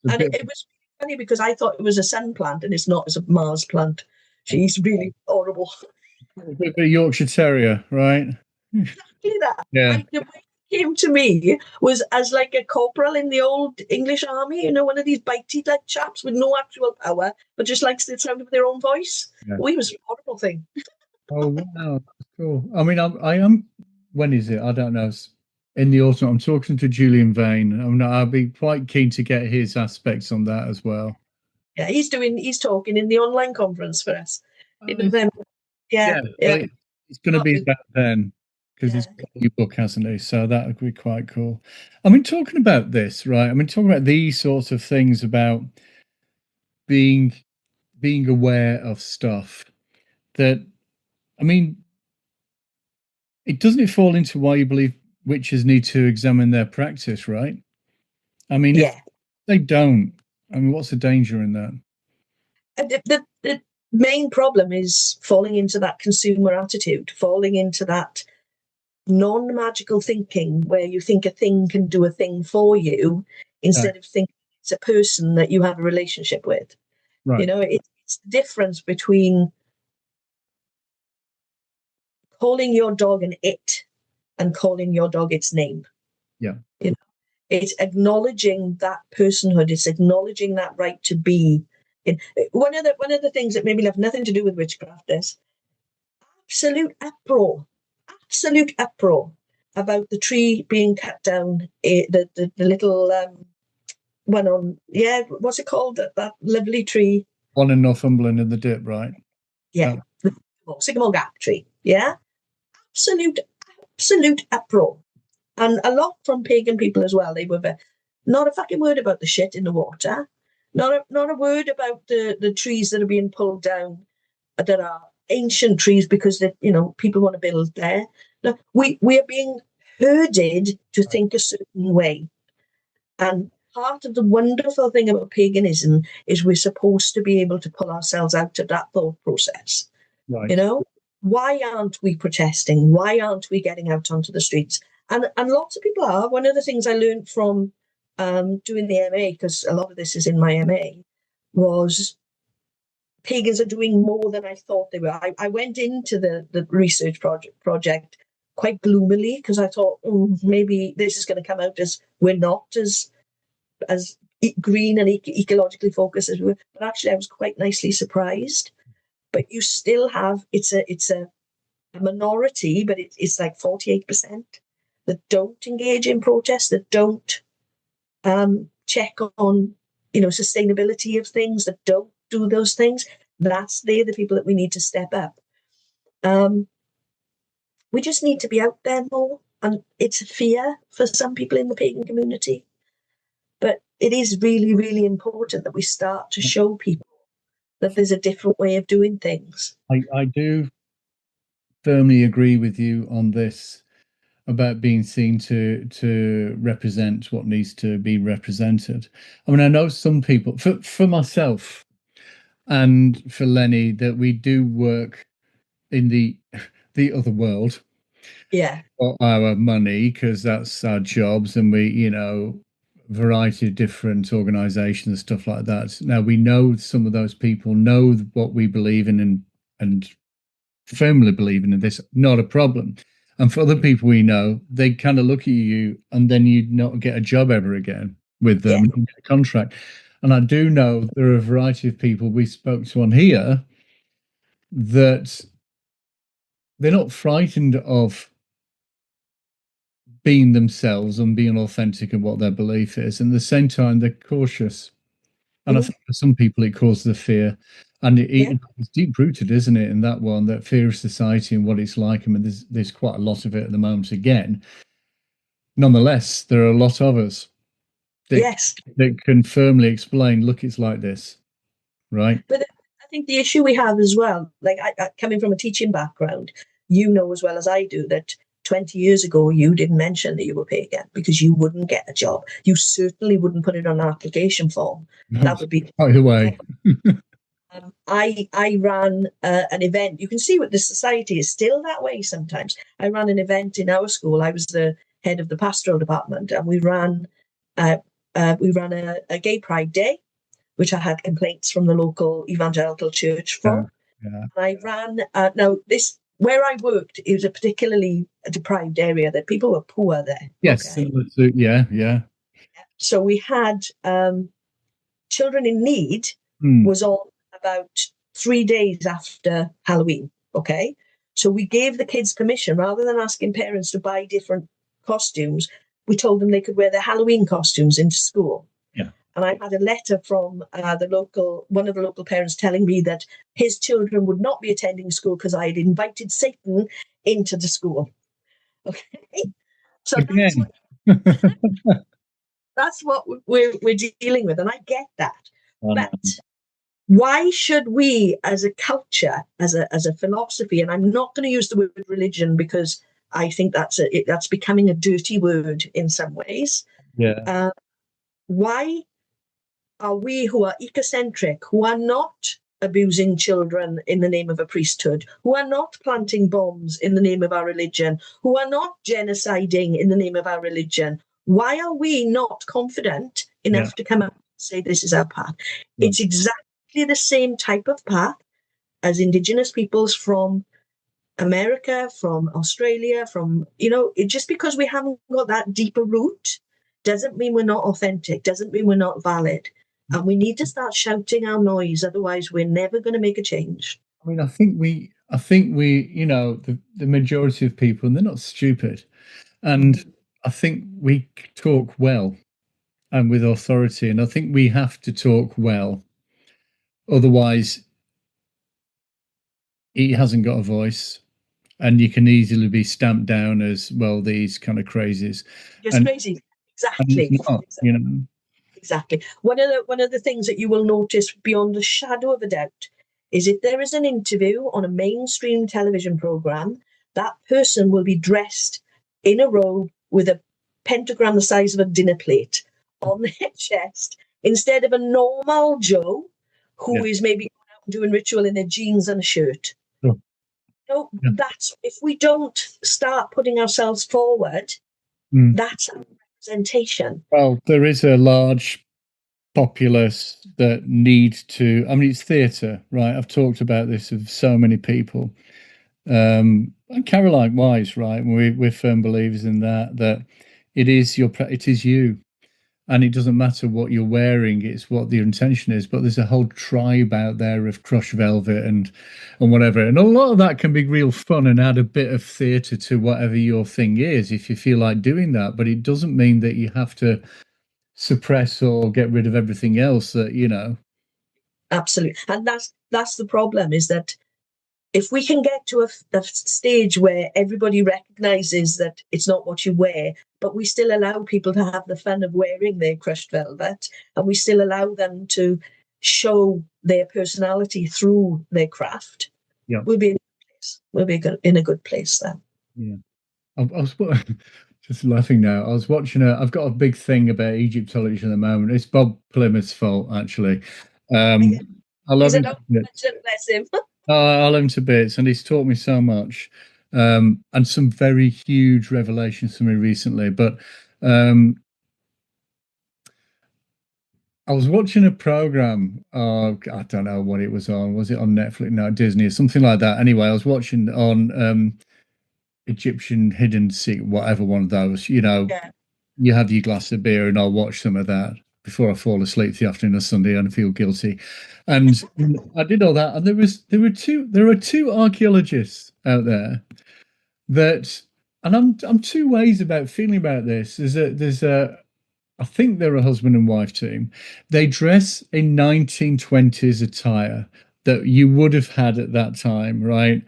Speaker 2: And it was funny because I thought it was a sun plant and it's not. It's a Mars plant. She's really horrible.
Speaker 1: A bit of Yorkshire Terrier, right?
Speaker 2: Exactly that.
Speaker 1: Yeah.
Speaker 2: And the way it came to me was as like a corporal in the old English army, one of these bitey like chaps with no actual power, but just likes the sound of their own voice. Yeah. Oh, he was a horrible thing.
Speaker 1: Oh wow, that's cool. I mean, I am. When is it? I don't know. In the autumn, I'm talking to Julian Vane. I'll be quite keen to get his aspects on that as well.
Speaker 2: Yeah, he's talking in the online conference for us in November. Yeah.
Speaker 1: It's going to be back then because he's got a new book, hasn't he? So that would be quite cool. I mean, talking about this, right? I mean, talking about these sorts of things about being aware of stuff that, I mean, it fall into why you believe witches need to examine their practice, right? I mean, if they don't, I mean, what's the danger in that?
Speaker 2: The main problem is falling into that consumer attitude, falling into that non-magical thinking where you think a thing can do a thing for you instead of thinking it's a person that you have a relationship with. Right. It's the difference between calling your dog an it and calling your dog its name.
Speaker 1: Yeah.
Speaker 2: It's acknowledging that personhood. It's acknowledging that right to be. One of the things that maybe have nothing to do with witchcraft is absolute uproar about the tree being cut down. The little one on, what's it called? That lovely tree.
Speaker 1: One in Northumberland in the dip, right?
Speaker 2: Yeah, the sycamore gap tree. Yeah, absolute uproar. And a lot from pagan people as well. They were not a fucking word about the shit in the water. Not a word about the trees that are being pulled down that are ancient trees because people want to build there. No, we are being herded to think a certain way. And part of the wonderful thing about paganism is we're supposed to be able to pull ourselves out of that thought process.
Speaker 1: Right.
Speaker 2: Why aren't we protesting? Why aren't we getting out onto the streets? And lots of people are. One of the things I learned from doing the MA, because a lot of this is in my MA, was pagans are doing more than I thought they were. I went into the research project quite gloomily because I thought maybe this is going to come out as we're not as green and ecologically focused as we were. But actually, I was quite nicely surprised. But you still have it's a minority, but it's like 48% that don't engage in protest, that don't check on sustainability of things, that don't do those things. They're the people that we need to step up. We just need to be out there more, and it's a fear for some people in the pagan community. But it is really, really important that we start to show people that there's a different way of doing things.
Speaker 1: I do firmly agree with you on this about being seen to represent what needs to be represented. I mean, I know some people, for myself and for Lenny, that we do work in the other world.
Speaker 2: Yeah.
Speaker 1: For our money, because that's our jobs, and we, variety of different organizations and stuff like that. Now, we know some of those people know what we believe in and firmly believe in this, not a problem. And for other people we know, they kind of look at you and then you not get a job ever again with them, get a contract. And I do know there are a variety of people we spoke to on here that they're not frightened of being themselves and being authentic in what their belief is. And at the same time, they're cautious. And I think for some people, it causes a fear. And it's deep rooted, isn't it, in that one, that fear of society and what it's like. I mean, there's quite a lot of it at the moment again. Nonetheless, there are a lot of us that can firmly explain, look, it's like this, right?
Speaker 2: But I think the issue we have as well, like I coming from a teaching background, you know as well as I do that 20 years ago, you didn't mention that you were pagan because you wouldn't get a job. You certainly wouldn't put it on an application form.
Speaker 1: No,
Speaker 2: that would be
Speaker 1: by the way.
Speaker 2: I ran an event. You can see what the society is still that way sometimes. I ran an event in our school. I was the head of the pastoral department, and we ran a gay pride day, which I had complaints from the local evangelical church for. And I ran now this where I worked. It was a particularly deprived area. That people were poor there.
Speaker 1: Yes, okay?
Speaker 2: So we had children in need was on about 3 days after Halloween. Okay, so we gave the kids permission rather than asking parents to buy different costumes. We told them they could wear their Halloween costumes into school. And I had a letter from one of the local parents telling me that his children would not be attending school because I had invited Satan into the school. Okay, so that's what we're dealing with, and I get that. But why should we, as a culture, as a philosophy, and I'm not going to use the word religion because I think that's becoming a dirty word in some ways. Why are we who are ecocentric, who are not abusing children in the name of a priesthood, who are not planting bombs in the name of our religion, who are not genociding in the name of our religion, why are we not confident enough to come out and say this is our path? It's exactly the same type of path as Indigenous peoples from America, from Australia, from, just because we haven't got that deeper root, doesn't mean we're not authentic, doesn't mean we're not valid. And we need to start shouting our noise, otherwise we're never going to make a change.
Speaker 1: I mean, I think we, the majority of people, and they're not stupid, and I think we talk well and with authority, and I think we have to talk well. Otherwise, he hasn't got a voice, and you can easily be stamped down as, well, these kind of crazies.
Speaker 2: Just crazy. Exactly.
Speaker 1: And it's not,
Speaker 2: Exactly. One of the things that you will notice beyond a shadow of a doubt is if there is an interview on a mainstream television program, that person will be dressed in a robe with a pentagram the size of a dinner plate on their chest, instead of a normal Joe who is maybe doing ritual in their jeans and a shirt.
Speaker 1: Sure.
Speaker 2: So that's, if we don't start putting ourselves forward, that's a representation.
Speaker 1: Well, there is a large populace that need to, I mean, it's theatre, right? I've talked about this with so many people. And Caroline Wise, right? We're firm believers in that it is you. And it doesn't matter what you're wearing, it's what your intention is. But there's a whole tribe out there of crushed velvet and whatever. And a lot of that can be real fun and add a bit of theatre to whatever your thing is, if you feel like doing that. But it doesn't mean that you have to suppress or get rid of everything else that.
Speaker 2: Absolutely. And that's the problem, is that if we can get to a stage where everybody recognizes that it's not what you wear, but we still allow people to have the fun of wearing their crushed velvet, and we still allow them to show their personality through their craft, we'll be in a good place. We'll be in a good place then.
Speaker 1: Yeah. I was just laughing now. I was watching I've got a big thing about Egyptology at the moment. It's Bob Plymouth's fault, actually. I love him.
Speaker 2: Bless him.
Speaker 1: I love him to bits, and he's taught me so much, and some very huge revelations for me recently. But I was watching a program. I don't know what it was on. Was it on Netflix? No, Disney or something like that. Anyway, I was watching on Egyptian Hidden Secret, whatever one of those. You have your glass of beer, and I'll watch some of that before I fall asleep the afternoon of Sunday and I feel guilty. And I did all that, and there are two archaeologists out there that, and I'm two ways about feeling about this. I think they're a husband and wife team. They dress in 1920s attire that you would have had at that time, right?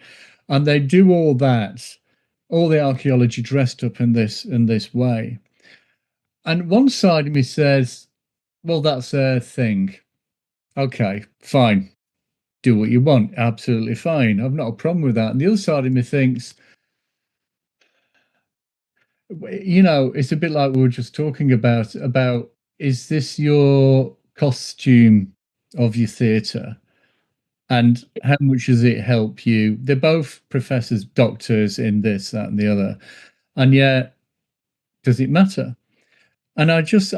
Speaker 1: And they do all that, all the archaeology dressed up in this way. And one side of me says, well, that's their thing. Okay, fine. Do what you want. Absolutely fine. I've not a problem with that. And the other side of me thinks, it's a bit like we were just talking about is this your costume of your theatre? And how much does it help you? They're both professors, doctors in this, that, and the other. And yet, does it matter? And I just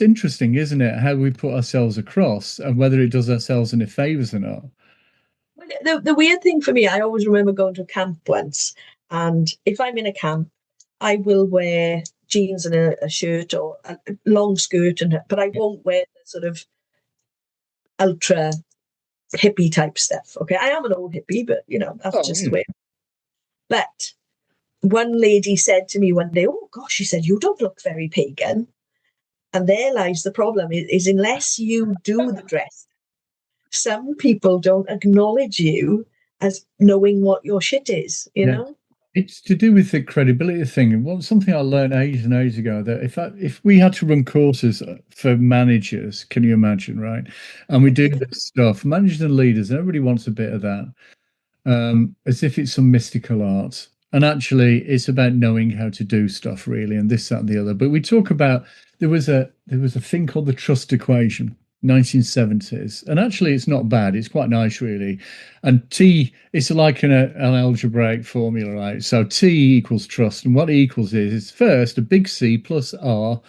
Speaker 1: interesting, isn't it, how we put ourselves across and whether it does ourselves any favors or not.
Speaker 2: The weird thing for me, I always remember going to a camp once, and if I'm in a camp, I will wear jeans and a shirt or a long skirt, but I won't wear the sort of ultra hippie type stuff. Okay, I am an old hippie, but that's just the way. But one lady said to me one day, "Oh gosh," she said, "you don't look very pagan." And there lies the problem: is unless you do the dress, some people don't acknowledge you as knowing what your shit is. You know.
Speaker 1: It's to do with the credibility thing. And something I learned ages and ages ago, that if we had to run courses for managers, can you imagine, right? And we do this stuff, managers and leaders, and everybody wants a bit of that, as if it's some mystical art. And actually, it's about knowing how to do stuff, really, and this, that, and the other. But we talk about there was a thing called the trust equation, 1970s, and actually, it's not bad. It's quite nice, really. And T, it's like an algebraic formula, right? So T equals trust, and what it equals is first a big C plus R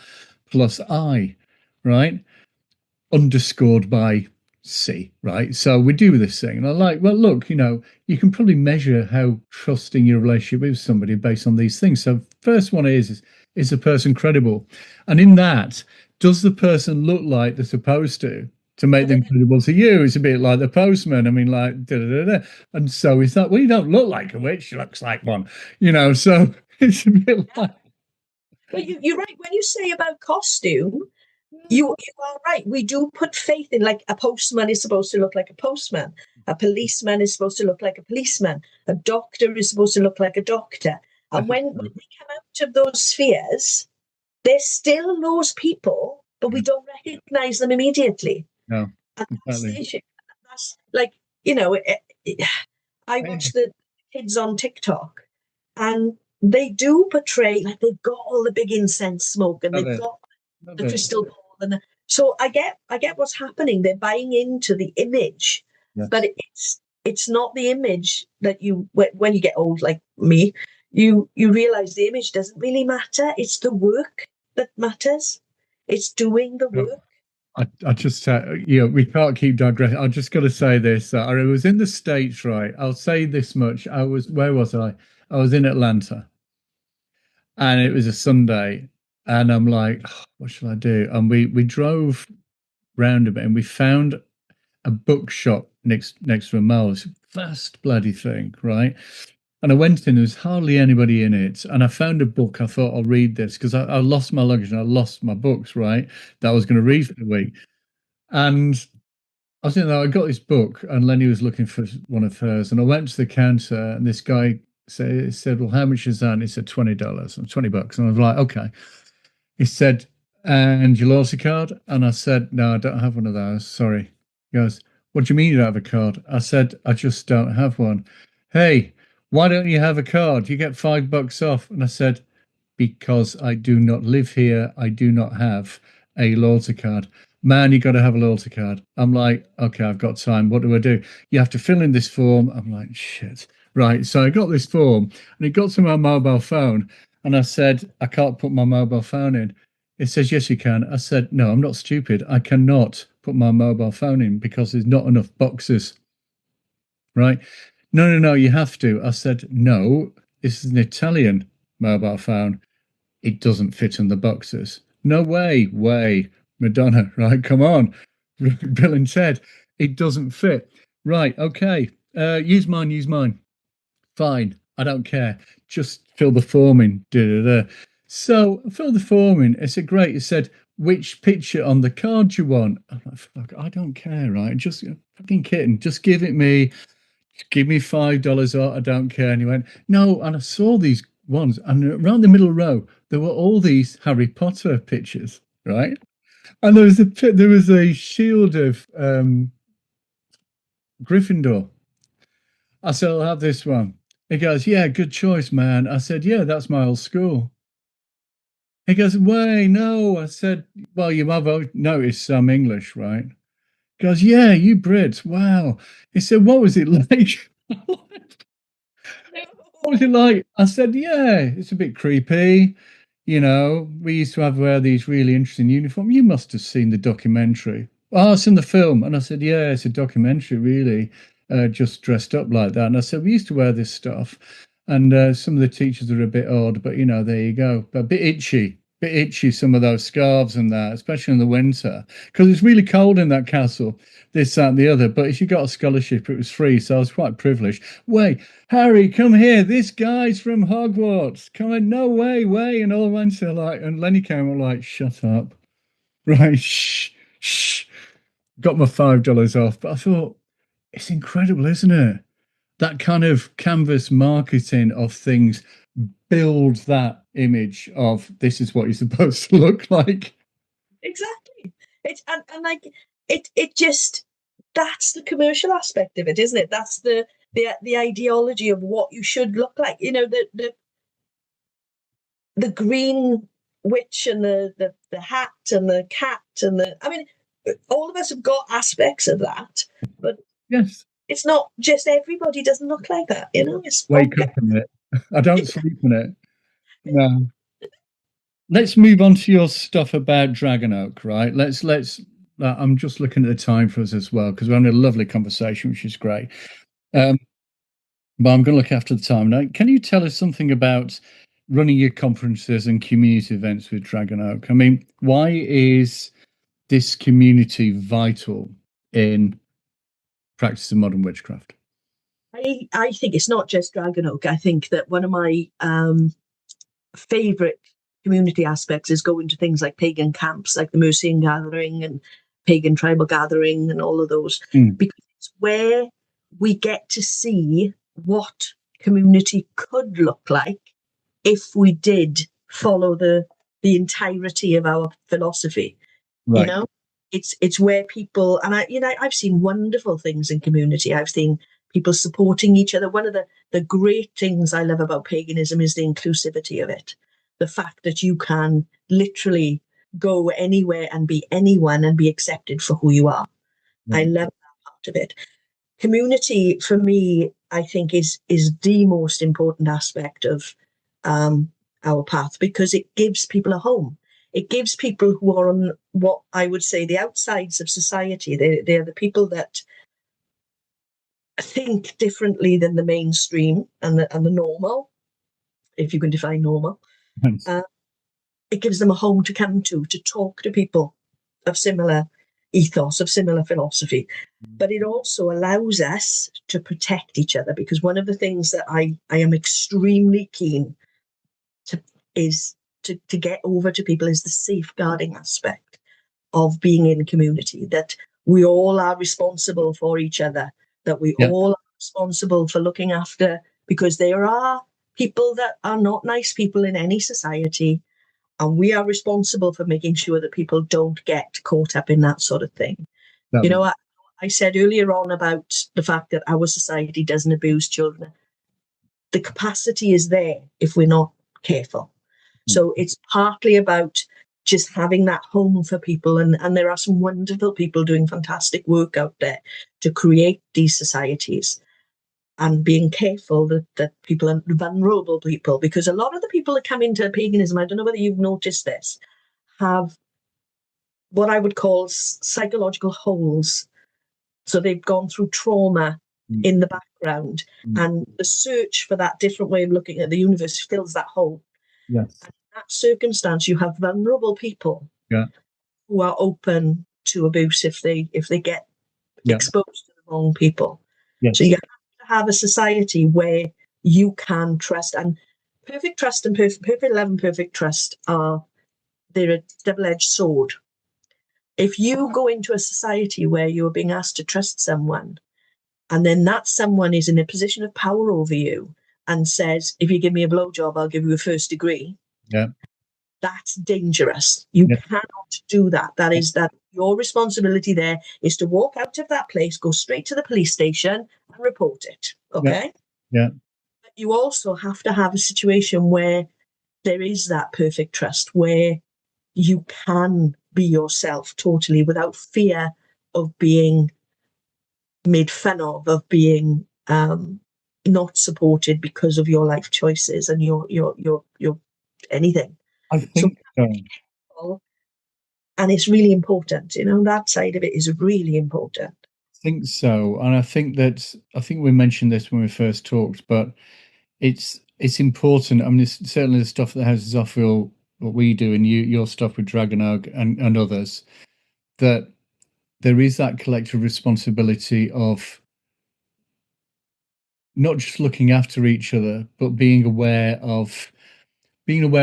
Speaker 1: plus I, right? Underscored by C, right? So we do this thing, and I like, well, look, you can probably measure how trusting your relationship is with somebody based on these things. So first one is Is the person credible? And in that, does the person look like they're supposed to make them credible to you? It's a bit like the postman. I mean, like, da, da, da, da. And so we thought, well, you don't look like a witch, she looks like one, so it's a bit like.
Speaker 2: But you're right. When you say about costume, you are right. We do put faith in, like, a postman is supposed to look like a postman. A policeman is supposed to look like a policeman. A doctor is supposed to look like a doctor. And when they come out of those spheres, they're still those people, but we don't recognize them immediately.
Speaker 1: No,
Speaker 2: And
Speaker 1: exactly.
Speaker 2: that's like, I watch the kids on TikTok, and they do portray, like, they've got all the big incense smoke, and they've got the crystal ball, and so I get what's happening. They're buying into the image,
Speaker 1: Yes.
Speaker 2: but it's not the image that when you get old like me, you realize the image doesn't really matter. It's the work that matters. It's doing the work.
Speaker 1: I just, we can't keep digressing. I just got to say this. I was in the States, right? I'll say this much. Where was I? I was in Atlanta, and it was a Sunday, and I'm like, oh, what should I do? And we drove round a bit, and we found a bookshop next to a mall. It's a vast bloody thing, right? And I went in, there was hardly anybody in it. And I found a book. I thought, I'll read this because I lost my luggage and I lost my books, right? That I was going to read for the week. And I was I got this book, and Lenny was looking for one of hers. And I went to the counter, and this guy said, well, how much is that? And he said, $20, $20. And I was like, okay. He said, and your loyalty card? And I said, no, I don't have one of those. Sorry. He goes, what do you mean you don't have a card? I said, I just don't have one. Hey, why don't you have a card? You get $5 off. And I said, because I do not live here. I do not have a loyalty card. Man, you got to have a loyalty card. I'm like, okay, I've got time. What do I do? You have to fill in this form. I'm like, shit. Right. So I got this form, and it got to my mobile phone, and I said, I can't put my mobile phone in. It says, yes, you can. I said, no, I'm not stupid. I cannot put my mobile phone in because there's not enough boxes. Right. No, you have to. I said, no, this is an Italian mobile phone. It doesn't fit in the boxes. No way, Madonna, right? Come on. Bill and Ted, it doesn't fit. Right, okay. Use mine. Fine, I don't care. Just fill the form in. So I filled the form in. It said, great. It said, which picture on the card do you want? I'm like, fuck, I don't care, right? Just fucking kitten, just give it me. Give me $5 or I don't care. And he went, no. And I saw these ones, and around the middle row, there were all these Harry Potter pictures, right? And there was a shield of Gryffindor. I said, I'll have this one. He goes, yeah, good choice, man. I said, yeah, that's my old school. He goes, wait, no. I said, well, you have noticed some English, right? He goes, yeah, you Brits, wow. He said, what was it like? What was it like? I said, yeah, it's a bit creepy. We used to wear these really interesting uniforms. You must have seen the documentary. Oh, it's in the film. And I said, yeah, it's a documentary, really, just dressed up like that. And I said, we used to wear this stuff. And some of the teachers are a bit odd, but, there you go. But a bit itchy, some of those scarves and that, especially in the winter, because it's really cold in that castle, this, that, and the other. But if you got a scholarship, it was free, so I was quite privileged. Wait, Harry, come here. This guy's from Hogwarts. Come on, no way. And all went to and Lenny came up like, shut up. Right, shh. Got my $5 off. But I thought, it's incredible, isn't it? That kind of canvas marketing of things builds that image of this is what you're supposed to look like.
Speaker 2: Exactly. It's and like it just, that's the commercial aspect of it, isn't it? That's the ideology of what you should look like. The green witch and the hat and the cat and all of us have got aspects of that, but
Speaker 1: yes,
Speaker 2: it's not just everybody doesn't look like that. It's
Speaker 1: wake up in it. I don't sleep in it. No. Let's move on to your stuff about DragonOak, right? Let's. I'm just looking at the time for us as well because we're having a lovely conversation, which is great. But I'm going to look after the time now. Can you tell us something about running your conferences and community events with DragonOak. I mean, why is this community vital in practice of modern witchcraft?
Speaker 2: I think it's not just DragonOak. I think that one of my favourite community aspects is going to things like pagan camps, like the Mercian Gathering and pagan tribal gathering and all of those, because it's where we get to see what community could look like if we did follow the entirety of our philosophy.
Speaker 1: Right.
Speaker 2: You know, it's where people, and I've seen wonderful things in community. I've seen people supporting each other. One of the great things I love about paganism is the inclusivity of it. The fact that you can literally go anywhere and be anyone and be accepted for who you are. I love that part of it. Community, for me, I think is the most important aspect of our path, because it gives people a home. It gives people who are on what I would say the outsides of society. They're the people that think differently than the mainstream and the normal, if you can define normal.
Speaker 1: Thanks.
Speaker 2: It gives them a home to come to talk to people of similar ethos, of similar philosophy. But it also allows us to protect each other, because one of the things that I am extremely keen to get over to people is the safeguarding aspect of being in community, that we all are responsible for each other, that we all are responsible for looking after, because there are people that are not nice people in any society, and we are responsible for making sure that people don't get caught up in that sort of thing. You know, I said earlier on about the fact that our society doesn't abuse children. The capacity is there if we're not careful. So it's partly about just having that home for people. And there are some wonderful people doing fantastic work out there to create these societies, and being careful that people are vulnerable people, because a lot of the people that come into paganism, I don't know whether you've noticed this, have what I would call psychological holes. So they've gone through trauma in the background, and the search for that different way of looking at the universe fills that hole.
Speaker 1: Yes.
Speaker 2: And in that circumstance, you have vulnerable people who are open to abuse if they get exposed to the wrong people.
Speaker 1: Yes.
Speaker 2: So you have to have a society where you can trust, and perfect trust and perfect love and perfect trust they're a double-edged sword. If you go into a society where you're being asked to trust someone, and then that someone is in a position of power over you and says, if you give me a blowjob, I'll give you a first degree.
Speaker 1: Yeah.
Speaker 2: That's dangerous. You cannot do that. That is that your responsibility there is to walk out of that place, go straight to the police station and report it. Okay?
Speaker 1: Yeah.
Speaker 2: But you also have to have a situation where there is that perfect trust, where you can be yourself totally without fear of being made fun of being not supported because of your life choices and your anything.
Speaker 1: I think
Speaker 2: so. And it's really important, you know, that side of it is really important.
Speaker 1: I think so. And I think we mentioned this when we first talked, but it's important. I mean, it's certainly the stuff that HoZ Zophiel, what we do, and your stuff with DragonOak and others, that there is that collective responsibility of not just looking after each other, but being aware of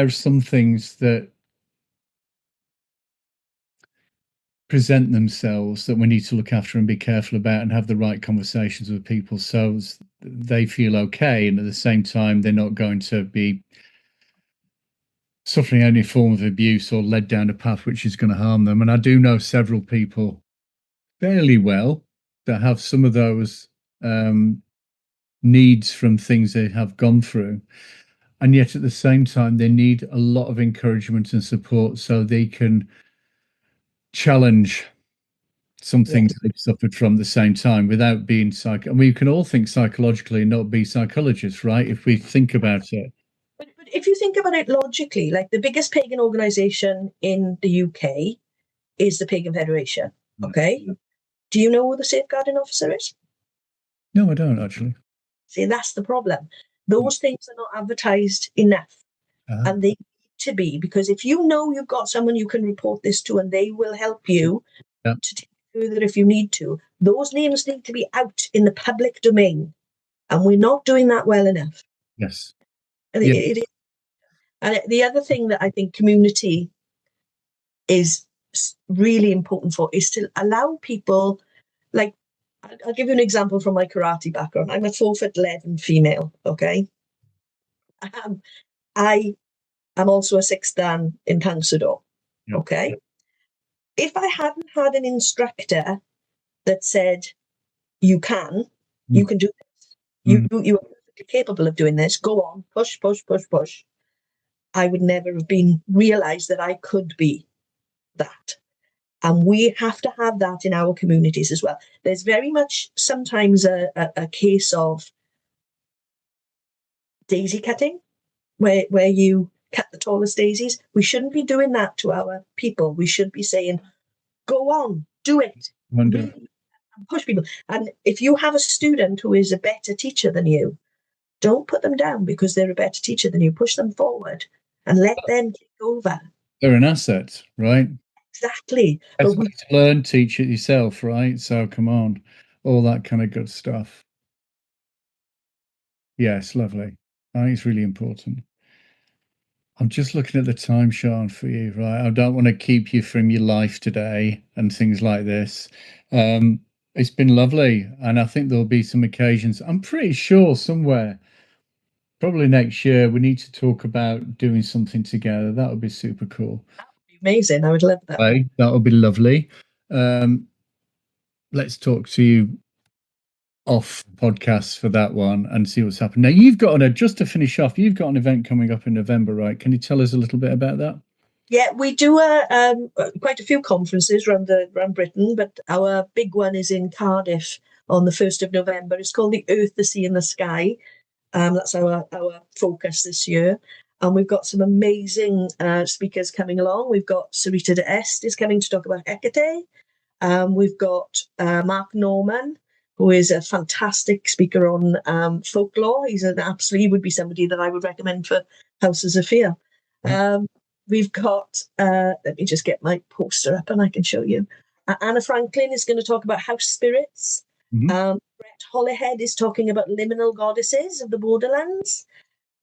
Speaker 1: some things that present themselves that we need to look after and be careful about, and have the right conversations with people so they feel okay, and at the same time they're not going to be suffering any form of abuse or led down a path which is going to harm them. And I do know several people fairly well that have some of those needs from things they have gone through, and yet at the same time they need a lot of encouragement and support so they can challenge some things they've suffered from at the same time without being I mean, we can all think psychologically and not be psychologists, right? If we think about it.
Speaker 2: But if you think about it logically, like the biggest pagan organisation in the UK is the Pagan Federation. Okay. Do you know who the safeguarding officer is?
Speaker 1: No, I don't actually.
Speaker 2: See, that's the problem. Those things are not advertised enough. And they need to be, because if you know you've got someone you can report this to and they will help you to take it further if you need to, those names need to be out in the public domain. And we're not doing that well enough.
Speaker 1: Yes.
Speaker 2: And and the other thing that I think community is really important for is to allow people, like, I'll give you an example from my karate background. I'm a 4'11" female, okay? I am also a 6th Dan in Kang Sudo, okay? If I hadn't had an instructor that said, you can do this, you are perfectly capable of doing this, go on, push, push, push, push, I would never have been realized that I could be that. And we have to have that in our communities as well. There's very much sometimes a case of daisy cutting, where you cut the tallest daisies. We shouldn't be doing that to our people. We should be saying, go on, do it. Really, push people. And if you have a student who is a better teacher than you, don't put them down because they're a better teacher than you. Push them forward and let them take over.
Speaker 1: They're an asset, right?
Speaker 2: Exactly.
Speaker 1: But we to learn, teach it yourself, right? So come on, all that kind of good stuff. Yes, lovely. I think it's really important. I'm just looking at the time, Sian, for you, right? I don't want to keep you from your life today and things like this. It's been lovely, and I think there'll be some occasions. I'm pretty sure somewhere, probably next year, we need to talk about doing something together. That would be super cool.
Speaker 2: That would be amazing. I would love that.
Speaker 1: Right? That would be lovely. Let's talk to you off podcasts for that one and see what's happened. Now, you've got just to finish off, you've got an event coming up in November, right? Can you tell us a little bit about that?
Speaker 2: Yeah, we do quite a few conferences around Britain, but our big one is in Cardiff on the 1st of November. It's called the Earth, the Sea and the Sky. That's our focus this year. And we've got some amazing speakers coming along. We've got Sarita de Est is coming to talk about Hecate. We've got Mark Norman, who is a fantastic speaker on folklore. He would be somebody that I would recommend for Houses of Fear. We've got, let me just get my poster up and I can show you. Anna Franklin is going to talk about house spirits. Brett Hollihead is talking about liminal goddesses of the borderlands.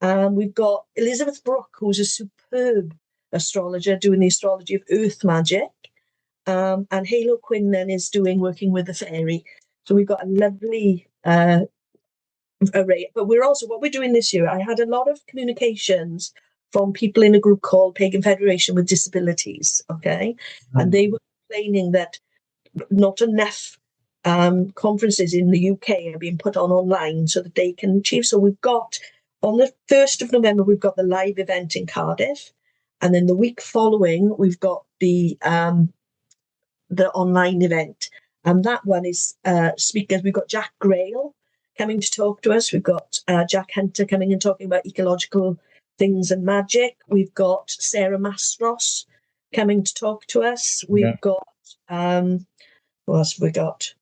Speaker 2: We've got Elizabeth Brooke, who's a superb astrologer doing the astrology of earth magic. And Halo Quinn then is working with the fairy. So we've got a lovely array. But what we're doing this year, I had a lot of communications from people in a group called Pagan Federation with Disabilities, okay? And they were complaining that not enough conferences in the UK are being put on online so that they can achieve. So we've got, on the 1st of November, we've got the live event in Cardiff. And then the week following, we've got the online event. And that one is speakers. We've got Jack Grail coming to talk to us. We've got Jack Hunter coming and talking about ecological things and magic. We've got Sarah Mastros coming to talk to us. We've got, what else have we got?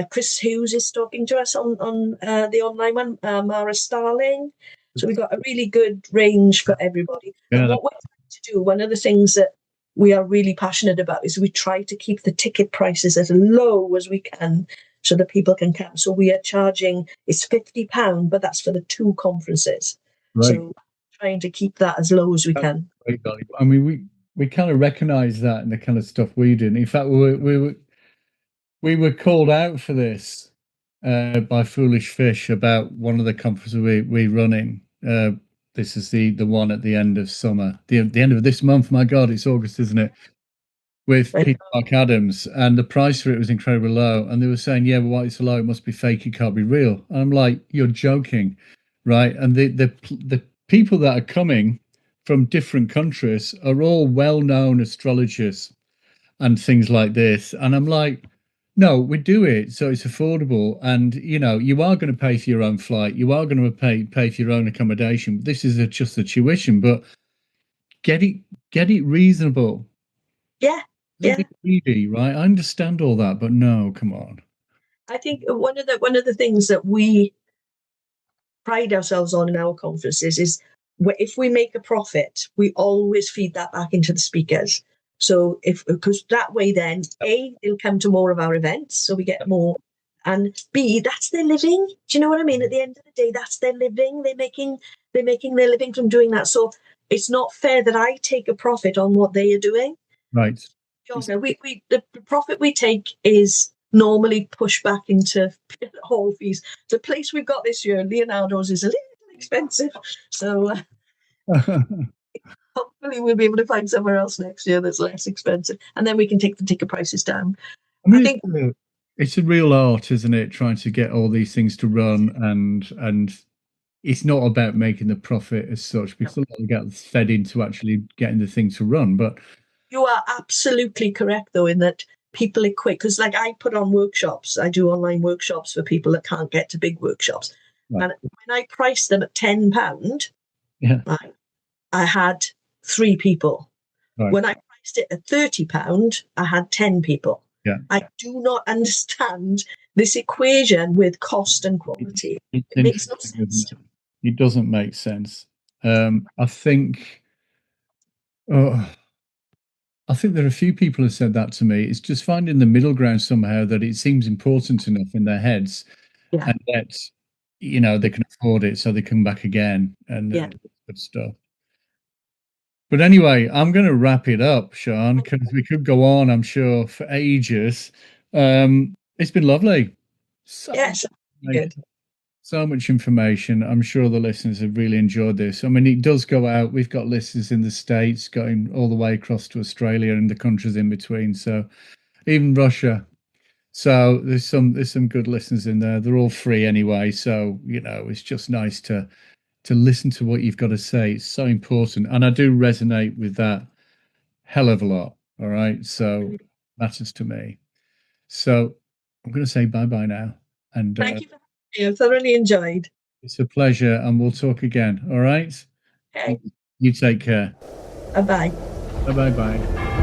Speaker 2: Chris Hughes is talking to us on the online one, Mara Starling. So we've got a really good range for everybody. And what we're trying to do, one of the things that we are really passionate about is we try to keep the ticket prices as low as we can so that people can come. So we are charging, it's £50, but that's for the 2 conferences. Right. So trying to keep that as low as we can.
Speaker 1: Great value. I mean, we kind of recognise that in the kind of stuff we do. In fact, we were called out for this by Foolish Fish about one of the conferences we're running. This is the one at the end of summer, the end of this month. My God, it's August, isn't it? With Peter Mark Adams, and the price for it was incredibly low. And they were saying, "Yeah, but why it's so low? It must be fake. It can't be real." And I'm like, "You're joking, right?" And the people that are coming from different countries are all well-known astrologers and things like this. And I'm like, no, we do it so it's affordable, and you are going to pay for your own flight, you are going to pay for your own accommodation. This is just the tuition, but get it reasonable.
Speaker 2: Yeah.
Speaker 1: Greedy, right? I understand all that, but no, come on.
Speaker 2: I think one of the things that we pride ourselves on in our conferences is if we make a profit, we always feed that back into the speakers. So because that way then they'll come to more of our events, so we get more, and B, that's their living. Do you know what I mean? At the end of the day, that's their living. They're making their living from doing that. So it's not fair that I take a profit on what they are doing.
Speaker 1: Right.
Speaker 2: The profit we take is normally pushed back into hall fees. The place we've got this year, Leonardo's, is a little expensive, so hopefully we'll be able to find somewhere else next year that's less expensive, and then we can take the ticket prices down.
Speaker 1: I think it's a real art, isn't it? Trying to get all these things to run, and it's not about making the profit as such, because a lot of get fed into actually getting the thing to run. But
Speaker 2: you are absolutely correct, though, in that people equate, because like I put on workshops, I do online workshops for people that can't get to big workshops, right. And when I priced them at £10, I had 3 people. Right. When I priced it at £30, I had 10 people.
Speaker 1: Yeah.
Speaker 2: I do not understand this equation with cost and quality. It makes no sense.
Speaker 1: It doesn't make sense. I think there are a few people who said that to me. It's just finding the middle ground somehow, that it seems important enough in their heads, and that they can afford it, so they come back again and good stuff. But anyway, I'm going to wrap it up, Sian, because we could go on, I'm sure, for ages. It's been lovely.
Speaker 2: Good.
Speaker 1: So much information. I'm sure the listeners have really enjoyed this. I mean, it does go out. We've got listeners in the States going all the way across to Australia and the countries in between. So even Russia. So there's some good listeners in there. They're all free anyway. So, it's just nice to listen to what you've got to say. It's so important. And I do resonate with that hell of a lot. All right. So it matters to me. So I'm going to say bye-bye now. And
Speaker 2: thank you for having me. I've thoroughly enjoyed.
Speaker 1: It's a pleasure, and we'll talk again. All right.
Speaker 2: Okay.
Speaker 1: You take care.
Speaker 2: Bye-bye.
Speaker 1: Bye-bye.